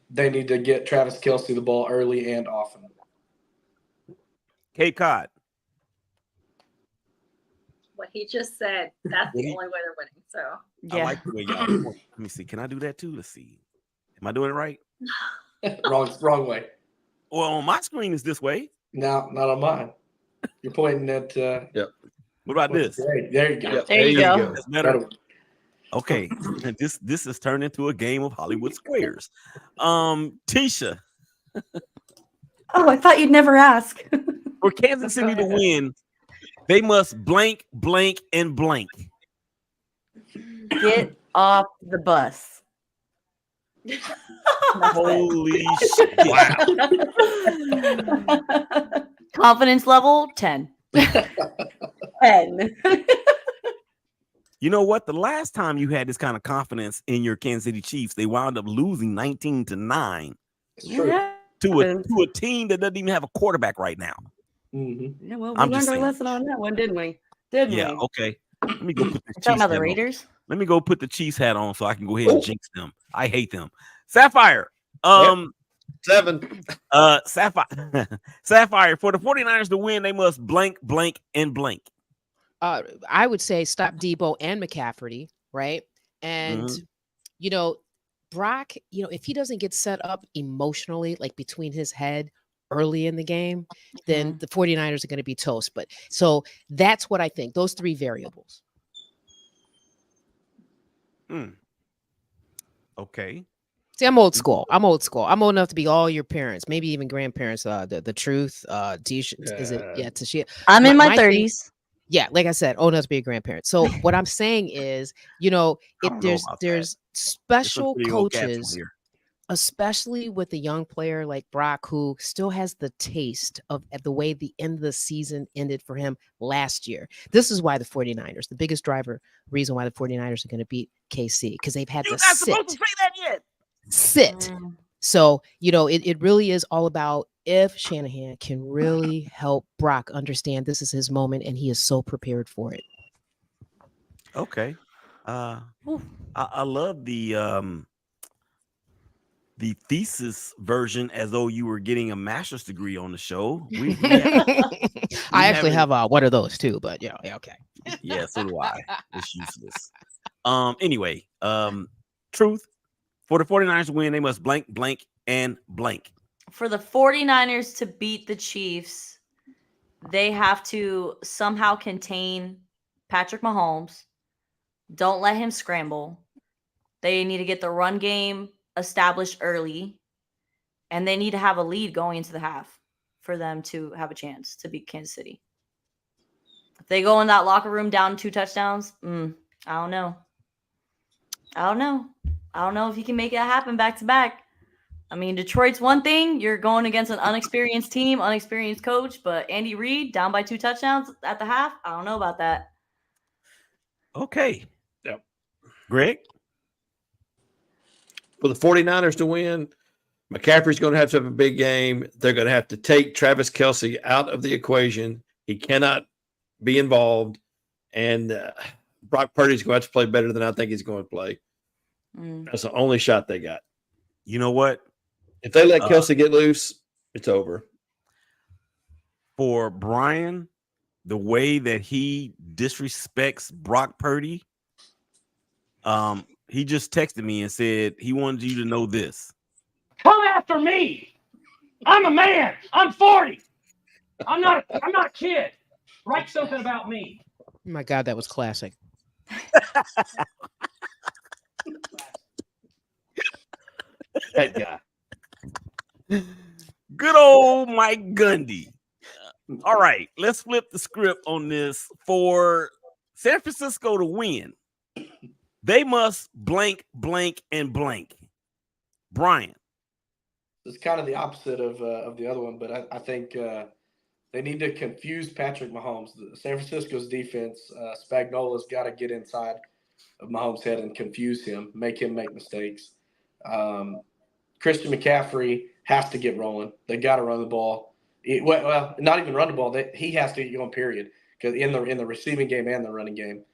they need to get Travis Kelce the ball early and often. Cape Cod. what he just said, that's the only way they're winning. So I like the way y'all. Let me see. Can I do that too? Let's see. Am I doing it right? Wrong way. Well, on my screen is this way. No, not on mine. You're pointing at. Yep. What about this? There you go. Yep. There you go. That's better. Okay, this has turned into a game of Hollywood Squares. Teshia. Oh, I thought you'd never ask. For Kansas City to win, they must blank, blank, and blank. Get off the bus. Holy shit. Wow. Confidence level 10. 10. You know what? The last time you had this kind of confidence in your Kansas City Chiefs, they wound up losing 19-9 It's true. to a team that doesn't even have a quarterback right now. Mm-hmm. Yeah, well, we I'm learned just our saying. lesson on that one, didn't we? Didn't Yeah, we? okay. Let me go put the Talking Chiefs about hat the on. Raiders. Let me go put the Chiefs hat on so I can go ahead and jinx them. I hate them. Sapphire. Sapphire. Sapphire. For the 49ers to win, they must blank, blank, and blank. I would say stop Debo and McCaffrey, right? And you know, Brock, you know, if he doesn't get set up emotionally, like between his head early in the game, then the 49ers are going to be toast. But so that's what I think. Those three variables. Okay. See, I'm old school. I'm old school. I'm old enough to be all your parents, maybe even grandparents. The truth. Is it? Yeah, Teshia. I'm in my thing- 30s. yeah, like I said, old enough to be a grandparent. So what I'm saying is, you know, there's special coaches, especially with a young player like Brock, who still has the taste of at the way the end of the season ended for him last year. This is why the 49ers, the biggest reason why the 49ers are going to beat KC, because they've had to sit. Supposed to say that yet. Sit. So, you know, it really is all about if Shanahan can really help Brock understand this is his moment and he is so prepared for it. Okay. I love the thesis version as though you were getting a master's degree on the show. I actually have one of those too, but yeah, okay. Yeah, so do I. It's useless. Anyway, truth. For the 49ers to win, they must blank, blank, and blank. For the 49ers to beat the Chiefs, they have to somehow contain Patrick Mahomes. Don't let him scramble. They need to get the run game established early. And they need to have a lead going into the half for them to have a chance to beat Kansas City. If they go in that locker room down 2 touchdowns, I don't know. I don't know if he can make it happen back to back. I mean, Detroit's one thing. You're going against an unexperienced team, unexperienced coach, but Andy Reid down by 2 touchdowns at the half. I don't know about that. Okay. Yep. Greg? For the 49ers to win, McCaffrey's going to have a big game. They're going to have to take Travis Kelce out of the equation. He cannot be involved. And Brock Purdy's going to have to play better than I think he's going to play. That's the only shot they got. You know what? If they let Kelce get loose, it's over. For Bryan, the way that he disrespects Brock Purdy, he just texted me and said he wanted you to know this. Come after me. I'm a man. I'm 40. I'm not a kid. Write something about me. Oh my God, that was classic. That guy. Good old Mike Gundy. All right, let's flip the script on this. For San Francisco to win, they must blank, blank, and blank. Bryan. It's kind of the opposite of the other one, but I think they need to confuse Patrick Mahomes. San Francisco's defense, Spagnola's got to get inside of Mahomes' head and confuse him, make him make mistakes. Christian McCaffrey has to get rolling. They got to run the ball. Well, not even run the ball. He has to get going, period. Because in the receiving game and the running game,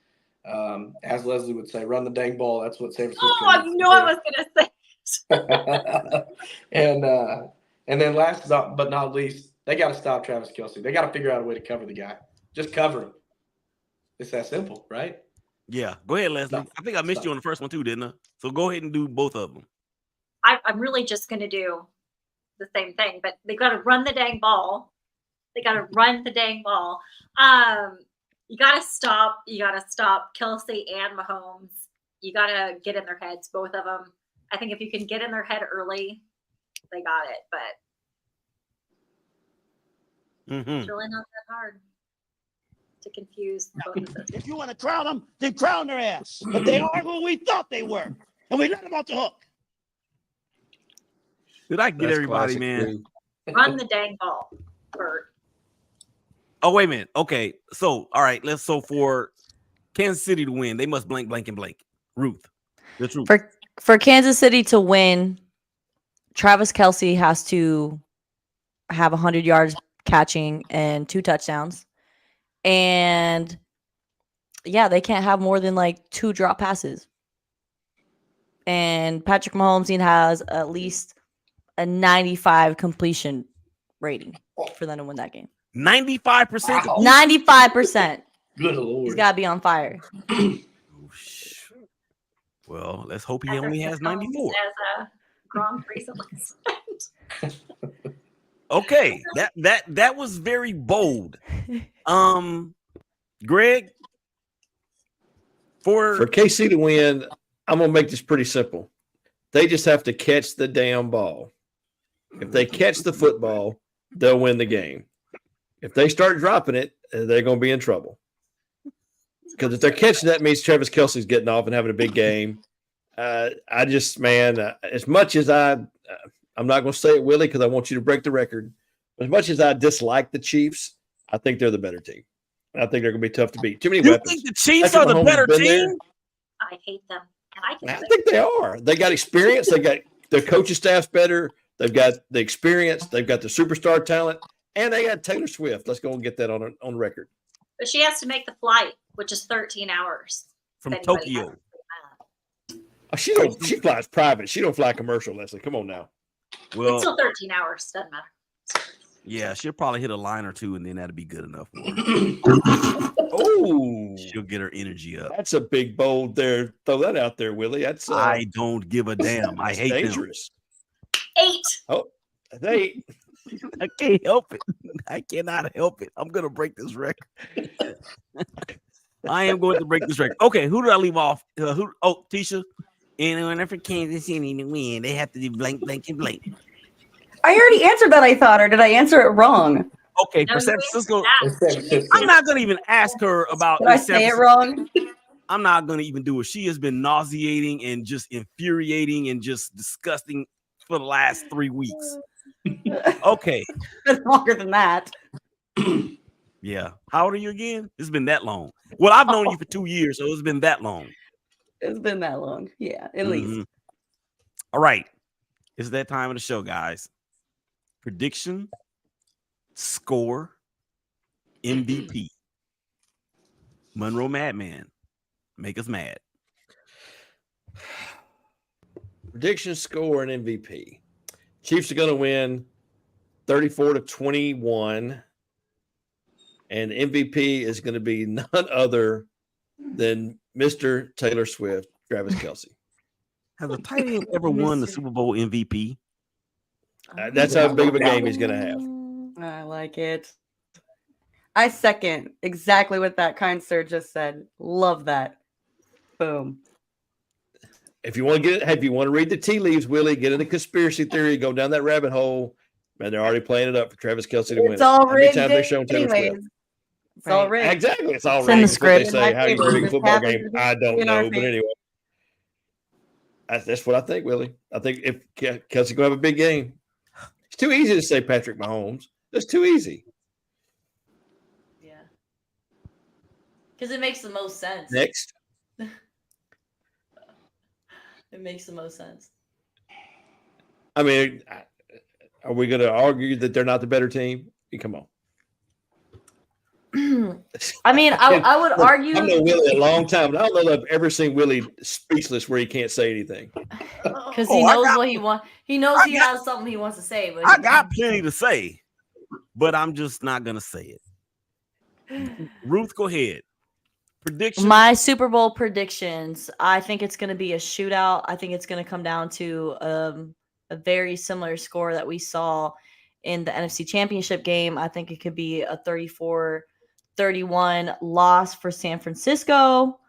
as Leslie would say, run the dang ball. That's what San Francisco. Oh, I knew I was going to say. And then last but not least, they got to stop Travis Kelce. They got to figure out a way to cover the guy. Just cover him. It's that simple, right? Yeah, go ahead, Leslie. I think I missed you on the first one too, didn't I? So go ahead and do both of them. I'm really just going to do the same thing, but they got to run the dang ball. You got to stop Kelce and Mahomes. You got to get in their heads, both of them. I think if you can get in their head early, they got it. But It's really not that hard to confuse both of those. If you want to crown them, then crown their ass. But they are who we thought they were. And we let them off the hook. Did I get That's everybody, classic, man? dude. Run the dang ball, Bert. Oh, wait a minute. Okay. So, all right. So for Kansas City to win, they must blank, blank, and blank. Ruth. The truth. For Kansas City to win, Travis Kelce has to have 100 yards catching and 2 touchdowns. And yeah, they can't have more than like 2 drop passes. And Patrick Mahomes has at least a 95 completion rating for them to win that game. 95%. 95%. Good Lord. He's got to be on fire. Well, let's hope he only has 94. As Gronk recently said. Okay, that was very bold. Greg, For KC to win, I'm gonna make this pretty simple. They just have to catch the damn ball. If they catch the football, they'll win the game. If they start dropping it, they're gonna be in trouble. Because if they're catching that, means Travis Kelce's getting off and having a big game. I just, man, as much as I'm not going to say it, Willie, because I want you to break the record. As much as I dislike the Chiefs, I think they're the better team. I think they're going to be tough to beat. Too many you weapons. think the Chiefs Patrick are the Mahomes better has been there. team? I hate them. And I think they are. They got experience. They got their coaching staff's better. They've got the experience. They've got the superstar talent, and they got Taylor Swift. Let's go and get that on record. But she has to make the flight, which is 13 hours. From If anybody Tokyo. has- Oh, she flies private. She don't fly commercial, Leslie. Come on now. Well, It's still 13 hours. Doesn't matter. yeah, she'll probably hit a line or two, and then that'll be good enough for her. Oh, She'll get her energy up. that's a big bold there. Throw that out there, Willie. That's I don't give a damn. I that's hate dangerous. 8. Oh, they I can't help it. I cannot help it. I'm gonna break this record. I am going to break this record. Okay, who did I leave off? Teshia. And for Kansas City to win, they have to do blank, blank, and blank. I already answered that, I thought, or did I answer it wrong? Okay, No, for San you Francisco, answered that. I'm not gonna even ask her about. Did I San say it Francisco. wrong? I'm not gonna even do it. She has been nauseating and just infuriating and just disgusting for the last 3 weeks. Okay, It's longer than that. yeah. How old are you again? It's been that long. Well, I've known you for 2 years, so it's been that long. It's been that long. Yeah, at least. Mhm. All right, it's that time of the show, guys. Prediction, score, MVP. Monroe Madman, make us mad. prediction, score, and MVP. Chiefs are going to win 34-21, and MVP is going to be none other than Mr. Taylor Swift, Travis Kelce. Has a tight end ever won the Super Bowl MVP? That's how big of a game he's going to have. I like it. I second exactly what that kind sir just said. Love that. Boom. If you want to read the tea leaves, Willie, get into conspiracy theory, go down that rabbit hole, man, they're already playing it up for Travis Kelce to win. It's all How many rigged times they shown Taylor anyways. Swift? It's all Right. rigged. Exactly, it's all It's in the rigged. It's what they script. say. How do you rig a This football happens game? I don't in our know, but favor. anyway, that's what I think, Willie. I think if Kelce gonna have a big game, it's too easy to say Patrick Mahomes. That's too easy. Yeah. Because it makes the most sense. Next, It makes the most sense. I mean, are we going to argue that they're not the better team? Come on. I mean, I would argue. I've known Willie a long time, but I don't know that I've ever seen Willie speechless where he can't say anything. Because he knows what he wants. He knows he has something he wants to say. But I got plenty to say, but I'm just not gonna say it. Ruth, go ahead. Prediction. My Super Bowl predictions. I think it's going to be a shootout. I think it's going to come down to a very similar score that we saw in the NFC Championship game. I think it could be a 34-31 loss for San Francisco.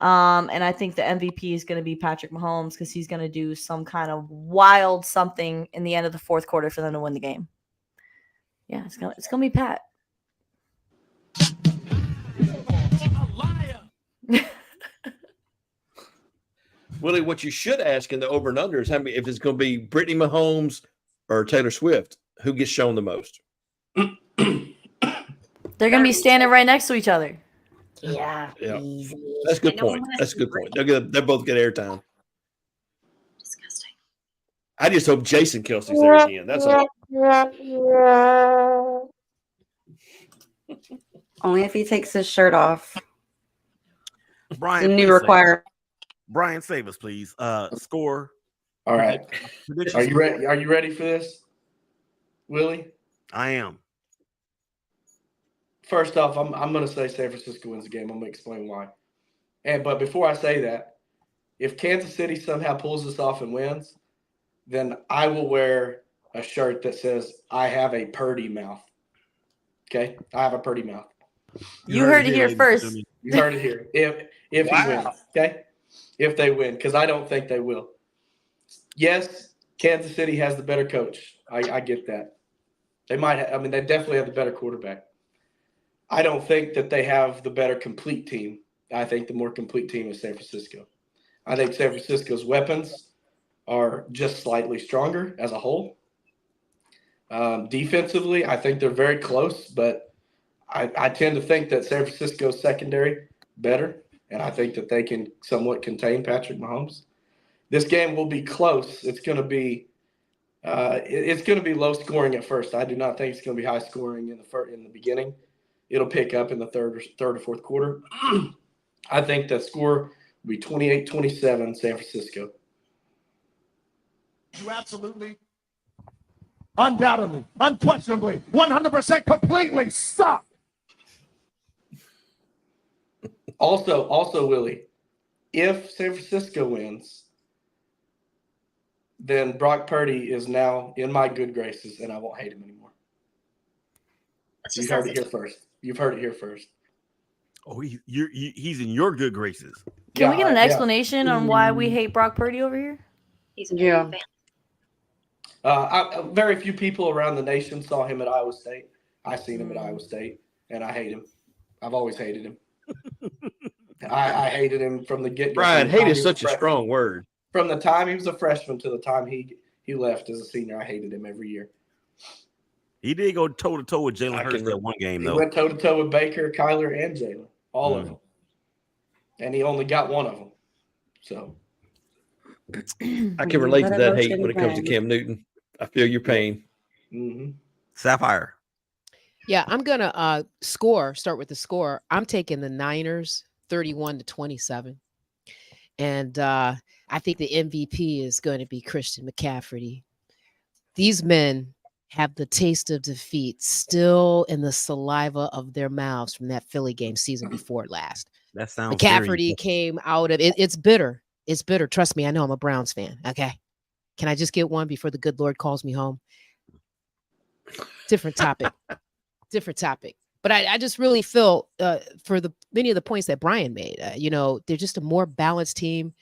And I think the MVP is going to be Patrick Mahomes because he's going to do some kind of wild something in the end of the fourth quarter for them to win the game. Yeah, it's gonna be Pat. Willie, what you should ask in the over and under is how many, if it's going to be Brittany Mahomes or Taylor Swift, who gets shown the most? They're gonna be standing right next to each other. Yeah. Yeah. Easy. That's a good point. That's a good point. They'll both get airtime. Disgusting. I just hope Jason Kelsey's there again. That's all. Only if he takes his shirt off. Brian, It's a new please save us. requirement. Brian, save us, please. Score. All right. Predictions. Are you ready? Are you ready for this, Willie? I am. First off, I'm going to say San Francisco wins the game. I'm going to explain why. But before I say that, if Kansas City somehow pulls this off and wins, then I will wear a shirt that says I have a purdy mouth. Okay, I have a purdy mouth. You heard it here first. You heard it here. If he wins, okay, if they win, because I don't think they will. Yes, Kansas City has the better coach. I get that. They might. They definitely have the better quarterback. I don't think that they have the better complete team. I think the more complete team is San Francisco. I think San Francisco's weapons are just slightly stronger as a whole. Defensively, I think they're very close, but I tend to think that San Francisco's secondary better, and I think that they can somewhat contain Patrick Mahomes. This game will be close. It's going to be low scoring at first. I do not think it's going to be high scoring in the beginning. It'll pick up in the third or fourth quarter. I think the score will be 28-27 San Francisco. You absolutely, undoubtedly, unquestionably, 100% completely suck. Also, Willie, if San Francisco wins, then Brock Purdy is now in my good graces, and I won't hate him anymore. You heard it here first. You've heard it here first. Oh, he's in your good graces. Can we get an explanation on why we hate Brock Purdy over here? He's a fan. Very few people around the nation saw him at Iowa State. I seen him at Iowa State, and I hate him. I've always hated him. I hated him from the get-go. Brian, hate is such a strong word. From the time he was a freshman to the time he left as a senior, I hated him every year. He did go toe-to-toe with Jalen Hurts that one game, though. He went toe-to-toe with Baker, Kyler, and Jalen. All of them. And he only got one of them. So I can relate to that hate when it comes to Cam Newton. I feel your pain. Mm-hmm. Sapphire. Yeah, I'm going to start with the score. I'm taking the Niners 31-27. And I think the MVP is going to be Christian McCaffrey. These men have the taste of defeat still in the saliva of their mouths from that Philly game season before last. That sounds McCaffrey came out of it. It's bitter. It's bitter. Trust me, I know I'm a Browns fan. Okay. Can I just get one before the good Lord calls me home? Different topic. Different topic. But I just really feel for many of the points that Brian made, they're just a more balanced team.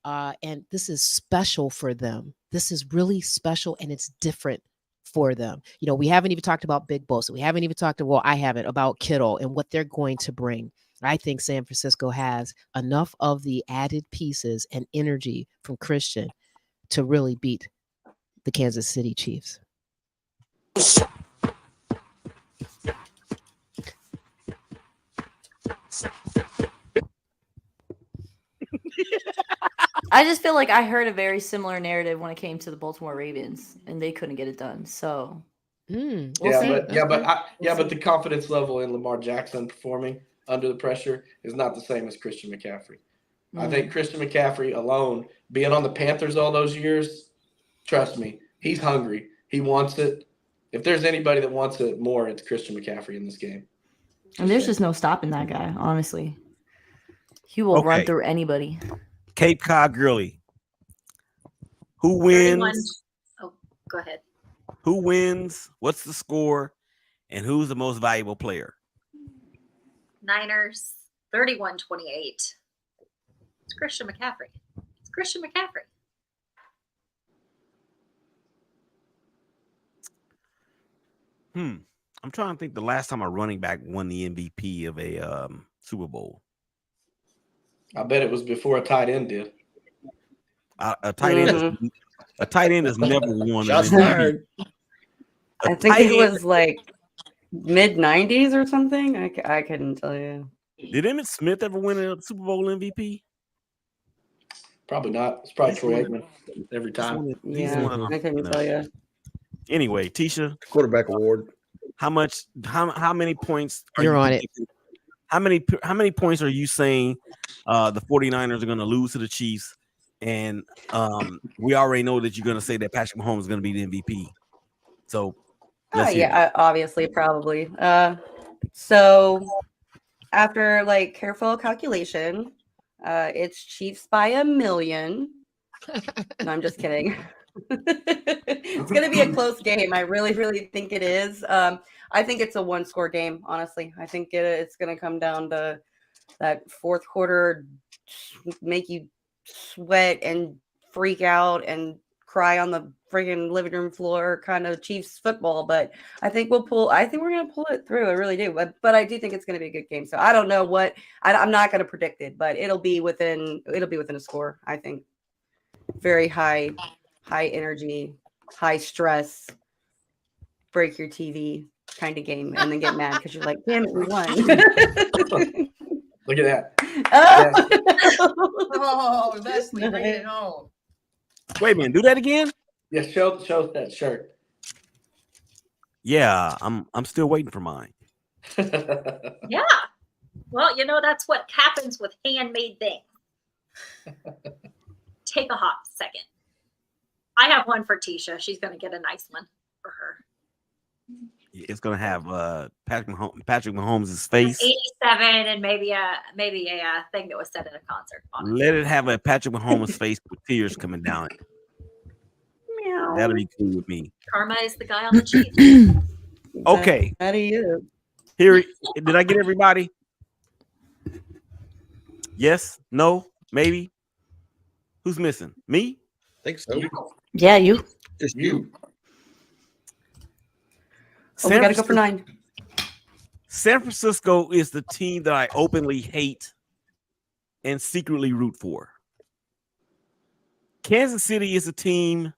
And this is special for them. This is really special and it's different for them. We haven't even talked about Big Bosa. We haven't even talked I haven't about Kittle and what they're going to bring. I think San Francisco has enough of the added pieces and energy from Christian to really beat the Kansas City Chiefs. I just feel like I heard a very similar narrative when it came to the Baltimore Ravens, and they couldn't get it done. So, but the confidence level in Lamar Jackson performing under the pressure is not the same as Christian McCaffrey. I think Christian McCaffrey alone, being on the Panthers all those years, trust me, he's hungry. He wants it. If there's anybody that wants it more, it's Christian McCaffrey in this game. And there's just no stopping that guy, honestly. He will run through anybody. Cape Cod Girly. Who wins? Oh, go ahead. Who wins? What's the score? And who's the most valuable player? Niners 31-28. It's Christian McCaffrey. It's Christian McCaffrey. I'm trying to think the last time a running back won the MVP of a Super Bowl. I bet it was before a tight end did. A tight end has never won an Shots MVP. fired. I think it was like mid 90s or something. I couldn't tell you. Did Emmitt Smith ever win a Super Bowl MVP? Probably not. It's probably Troy Aikman every time. Yeah, I couldn't tell you. Anyway, Teshia, quarterback award. How many points are You're you on it. How many points are you saying the 49ers are going to lose to the Chiefs? And we already know that you're going to say that Patrick Mahomes is going to be the MVP. So obviously, probably. So after like careful calculation, it's Chiefs by 1 million. No, I'm just kidding. It's going to be a close game. I really, really think it is. I think it's a 1-score game, honestly. I think it's going to come down to that fourth quarter, make you sweat and freak out and cry on the friggin' living room floor kind of Chiefs football. But I think we're going to pull it through. I really do. But I do think it's going to be a good game. So I don't know I'm not going to predict it, but it'll be within a score, I think. Very high energy, high stress, break your TV kind of game, and then get mad because you're like, damn it, we won. Look at that. Oh, Leslie, bring it home. Wait a minute, do that again? Yeah, show that shirt. Yeah, I'm still waiting for mine. Yeah. Well, that's what happens with handmade things. Take a hot second. I have one for Teshia. She's going to get a nice one for her. It's going to have Patrick Mahomes' face. 87 and maybe a thing that was said at a concert. Let it have a Patrick Mahomes' face with tears coming down it. Meow. That'll be cool with me. Karma is the guy on the Chiefs. Okay. How do you? Here, did I get everybody? Yes? No? Maybe? Who's missing? Me? I think so. Yeah, you. Just you. We got to go for 9. San Francisco is the team that I openly hate and secretly root for. Kansas City is a team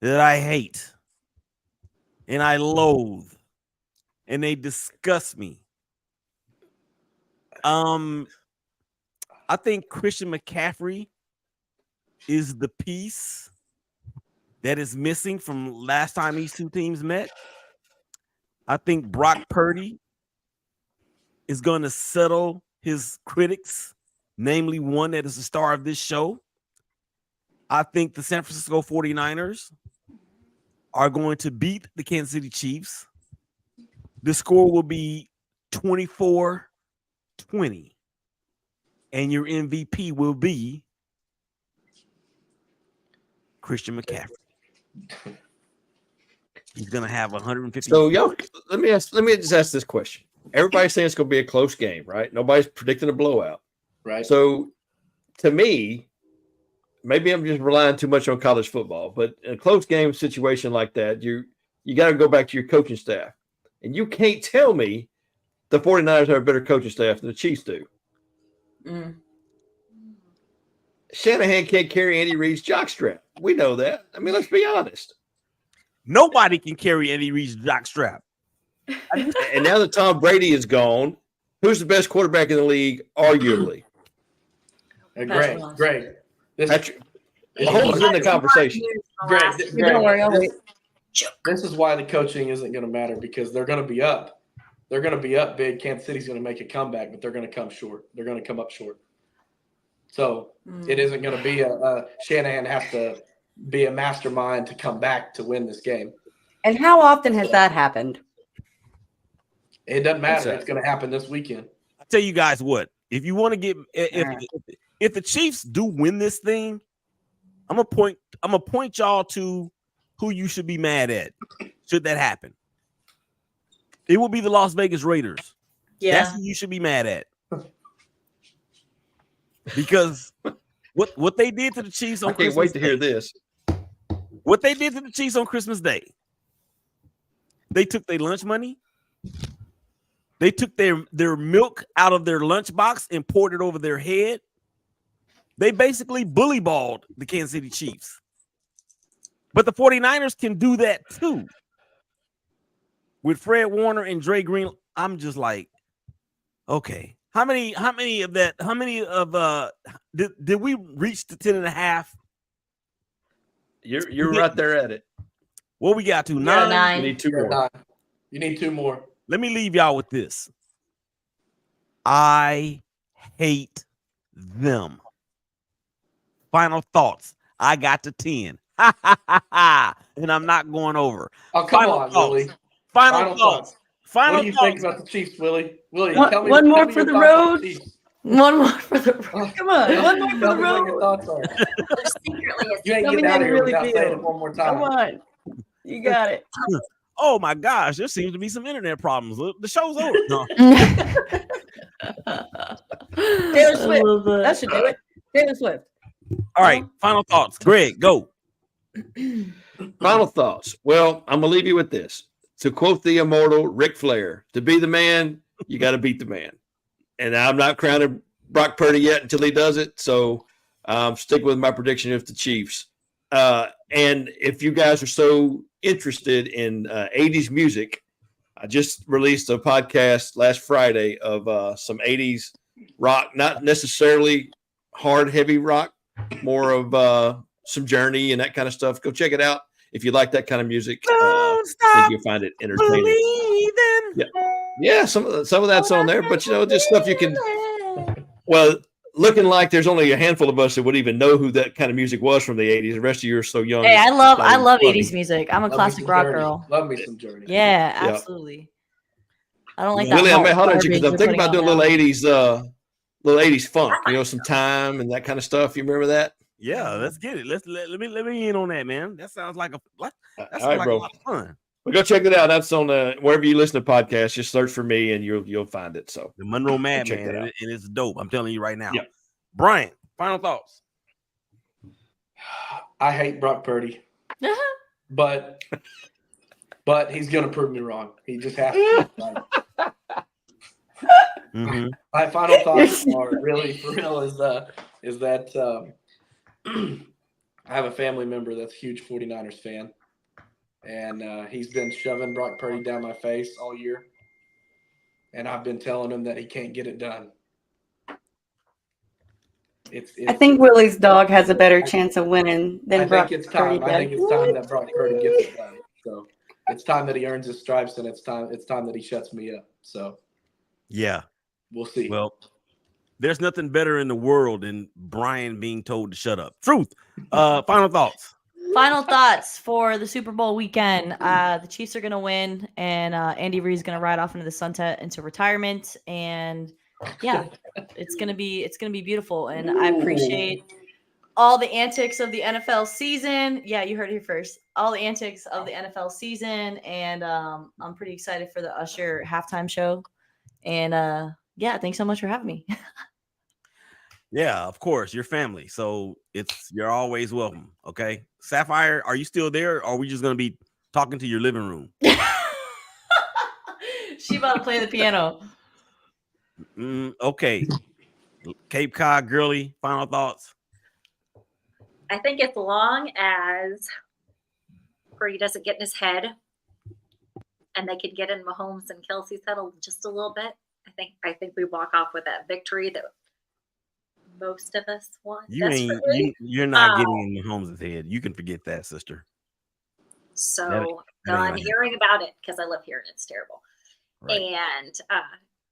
that I hate and I loathe and they disgust me. I think Christian McCaffrey is the piece that is missing from last time these two teams met. I think Brock Purdy is going to settle his critics, namely one that is the star of this show. I think the San Francisco 49ers are going to beat the Kansas City Chiefs. The score will be 24-20. And your MVP will be Christian McCaffrey. He's gonna have 150. So, let me just ask this question. Everybody's saying it's gonna be a close game, right? Nobody's predicting a blowout. Right. So to me, maybe I'm just relying too much on college football, but in a close game situation like that, you got to go back to your coaching staff. And you can't tell me the 49ers have a better coaching staff than the Chiefs do. Shanahan can't carry Andy Reid's jockstrap. We know that. I mean, let's be honest. Nobody can carry Andy Reid's jockstrap. And now that Tom Brady is gone, who's the best quarterback in the league, arguably? Greg. Mahomes is in the conversation. Greg, Don't worry, I'll wait. this is why the coaching isn't going to matter, because they're going to be up. They're going to be up big. Kansas City's going to make a comeback, but they're going to come short. They're going to come up short. So it isn't going to be a Shanahan has to be a mastermind to come back to win this game. And how often has that happened? It doesn't matter. It's going to happen this weekend. I tell you guys what, if you want to get if the Chiefs do win this thing, I'm gonna point y'all to who you should be mad at should that happen. It will be the Las Vegas Raiders. Yeah. That's who you should be mad at. Because what they did to the Chiefs on I can't wait to hear this. What they did to the Chiefs on Christmas Day. They took their lunch money, They took their milk out of their lunchbox and poured it over their head. They basically bully balled the Kansas City Chiefs. But the 49ers can do that too. With Fred Warner and Dre Green, I'm just like, okay. How many of did we reach the 10.5? You're right there at it. What we got to? Yeah, 9? nine. You need 2 more. 9. You need 2 more. Let me leave y'all with this. I hate them. Final thoughts. I got to 10. And I'm not going over. Oh, come Final on, thoughts. Willie. Final thoughts. What Final do you thoughts. think about the Chiefs, Willie? Willie, One- tell me one more tell me for your the thoughts on road. Chiefs. One more for the road. Come on, one more for Tell the me what your road. thoughts are. There's secretly a You ain't Tell me getting how out of you here really without saying it feel. one more time. Come on, you got it. Oh my gosh, there seems to be some internet problems. The show's over. No. Taylor I Swift. love that. That should do it. Taylor Swift. All right, final thoughts. Greg, go. Final thoughts. Well, I'm gonna leave you with this. To quote the immortal Ric Flair, to be the man, you got to beat the man. And I'm not crowning Brock Purdy yet until he does it. So stick with my prediction of the Chiefs. And if you guys are so interested in 80s music, I just released a podcast last Friday of some 80s rock, not necessarily hard, heavy rock, more of some Journey and that kind of stuff. Go check it out. If you like that kind of music, I think you'll find it entertaining. Yeah, some of that's on there, but just stuff you can. Well, looking like there's only a handful of us that would even know who that kind of music was from the 80s. The rest of you are so young. Hey, I love funny. 80s music. I'm a Love me classic some rock Journey. girl. Love me some Journey. Yeah, Yeah. absolutely. I don't like that. Willie, I may hot holler at you garbage because I'm they're thinking about putting doing out little 80s funk. Some Time and that kind of stuff. You remember that? Yeah, let's get it. Let me in on that, man. That sounds like a All a right, bro. lot of fun. Well, go check it out. That's on wherever you listen to podcasts. Just search for me and you'll find it. So The Monroe check Madman, that out. and it's dope. I'm telling you right now. Yeah. Brian, final thoughts. I hate Brock Purdy, but he's gonna prove me wrong. He just has to. Right? Mhm. My final thoughts are really for real is that I have a family member that's a huge 49ers fan, and he's been shoving Brock Purdy down my face all year, and I've been telling him that he can't get it done. I think Willie's dog has a better chance of winning I than Brock think it's Purdy time. I think does. it's time that Brock Purdy gets it done. So it's time that he earns his stripes, and it's time that he shuts me up. So Yeah. we'll see. Well, there's nothing better in the world than Brian being told to shut up. Truth. Final thoughts. Final thoughts for the Super Bowl weekend. The Chiefs are going to win, and Andy Reid's going to ride off into the sunset into retirement. And yeah, it's gonna be beautiful. And I appreciate all the antics of the NFL season. Yeah, you heard it here first. All the antics of the NFL season, and I'm pretty excited for the Usher halftime show. And yeah, thanks so much for having me. Yeah, of course, your family. So you're always welcome. Okay, Sapphire, are you still there? Or are we just gonna be talking to your living room? She about to play the piano. Okay, Cape Cod girly. Final thoughts. I think as long as Purdy doesn't get in his head, and they can get in Mahomes and Kelsey's head just a little bit, I think we walk off with that victory that most of us want. You're not getting in Mahomes' head. You can forget that, sister. So that ain't I'm right. hearing about it because I live here and it's terrible. Right. And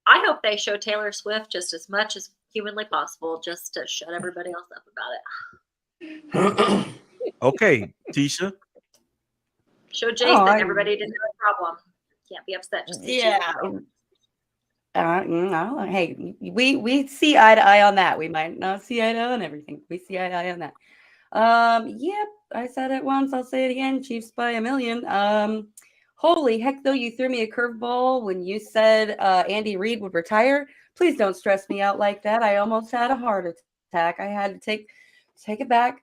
I hope they show Taylor Swift just as much as humanly possible, just to shut everybody else up about it. Okay, Teshia. Show Jason everybody didn't have a problem. Can't be upset. Just be chill. Hey, we see eye to eye on that. We might not see eye to eye on everything. We see eye to eye on that. Yep, I said it once. I'll say it again. Chiefs by a million. Holy heck, though, you threw me a curveball when you said Andy Reid would retire. Please don't stress me out like that. I almost had a heart attack. I had to take it back,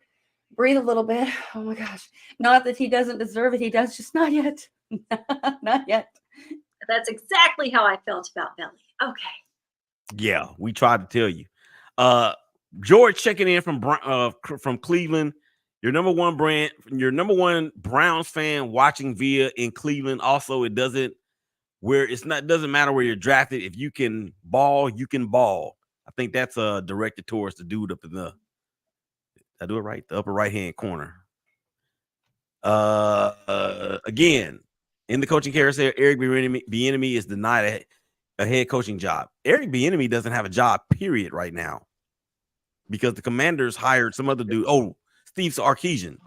breathe a little bit. Oh my gosh. Not that he doesn't deserve it. He does, just not yet. Not yet. That's exactly how I felt about Billy. Okay. Yeah, we tried to tell you. George checking in from Cleveland. Your number one Browns fan watching via in Cleveland. Also, it doesn't matter where you're drafted. If you can ball, you can ball. I think that's directed towards the dude up in the. I do it right, the upper right hand corner. Again, in the coaching carousel, Eric Bieniemy is denied a head coaching job. Eric Bieniemy doesn't have a job, period, right now, because the Commanders hired some other dude. Oh, Steve Sarkisian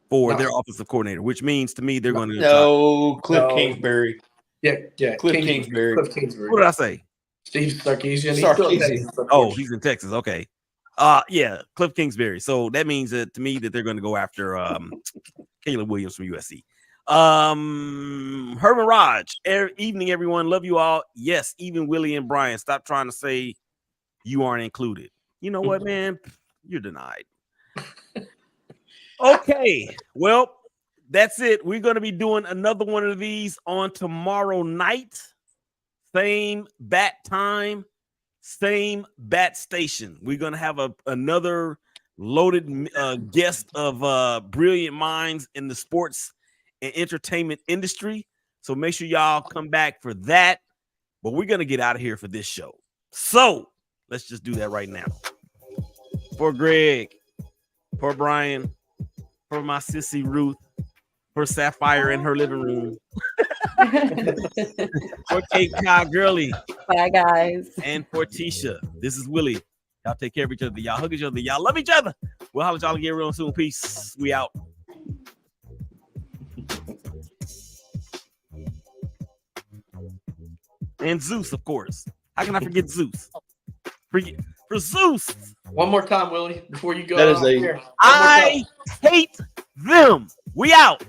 for their offensive coordinator, which means to me they're going to Cliff Kingsbury. Yeah, Cliff Kingsbury. Cliff Kingsbury. What did I say? Steve Sarkisian. He's in Texas. Okay. Yeah, Cliff Kingsbury. So that means that to me that they're going to go after Caleb Williams from USC. Herman Raj. Evening, everyone. Love you all. Yes, even Willie and Brian. Stop trying to say you aren't included. You know what, man? You're denied. Okay. Well, that's it. We're going to be doing another one of these on tomorrow night. Same bat time, same bat station. We're going to have another loaded guest of brilliant minds in the sports and entertainment industry. So make sure y'all come back for that. But we're going to get out of here for this show. So let's just do that right now. For Greg, for Brian, for my sissy Ruth, for Sapphire in her living room, for Cape Cod Girly. Bye, guys. And for Teshia. This is Willie. Y'all take care of each other. Y'all hug each other. Y'all love each other. We'll holler at y'all again real soon. Peace. We out. And Zeus, of course. How can I forget Zeus? For Zeus. One more time, Willie, before you go. That is here. I hate them. We out.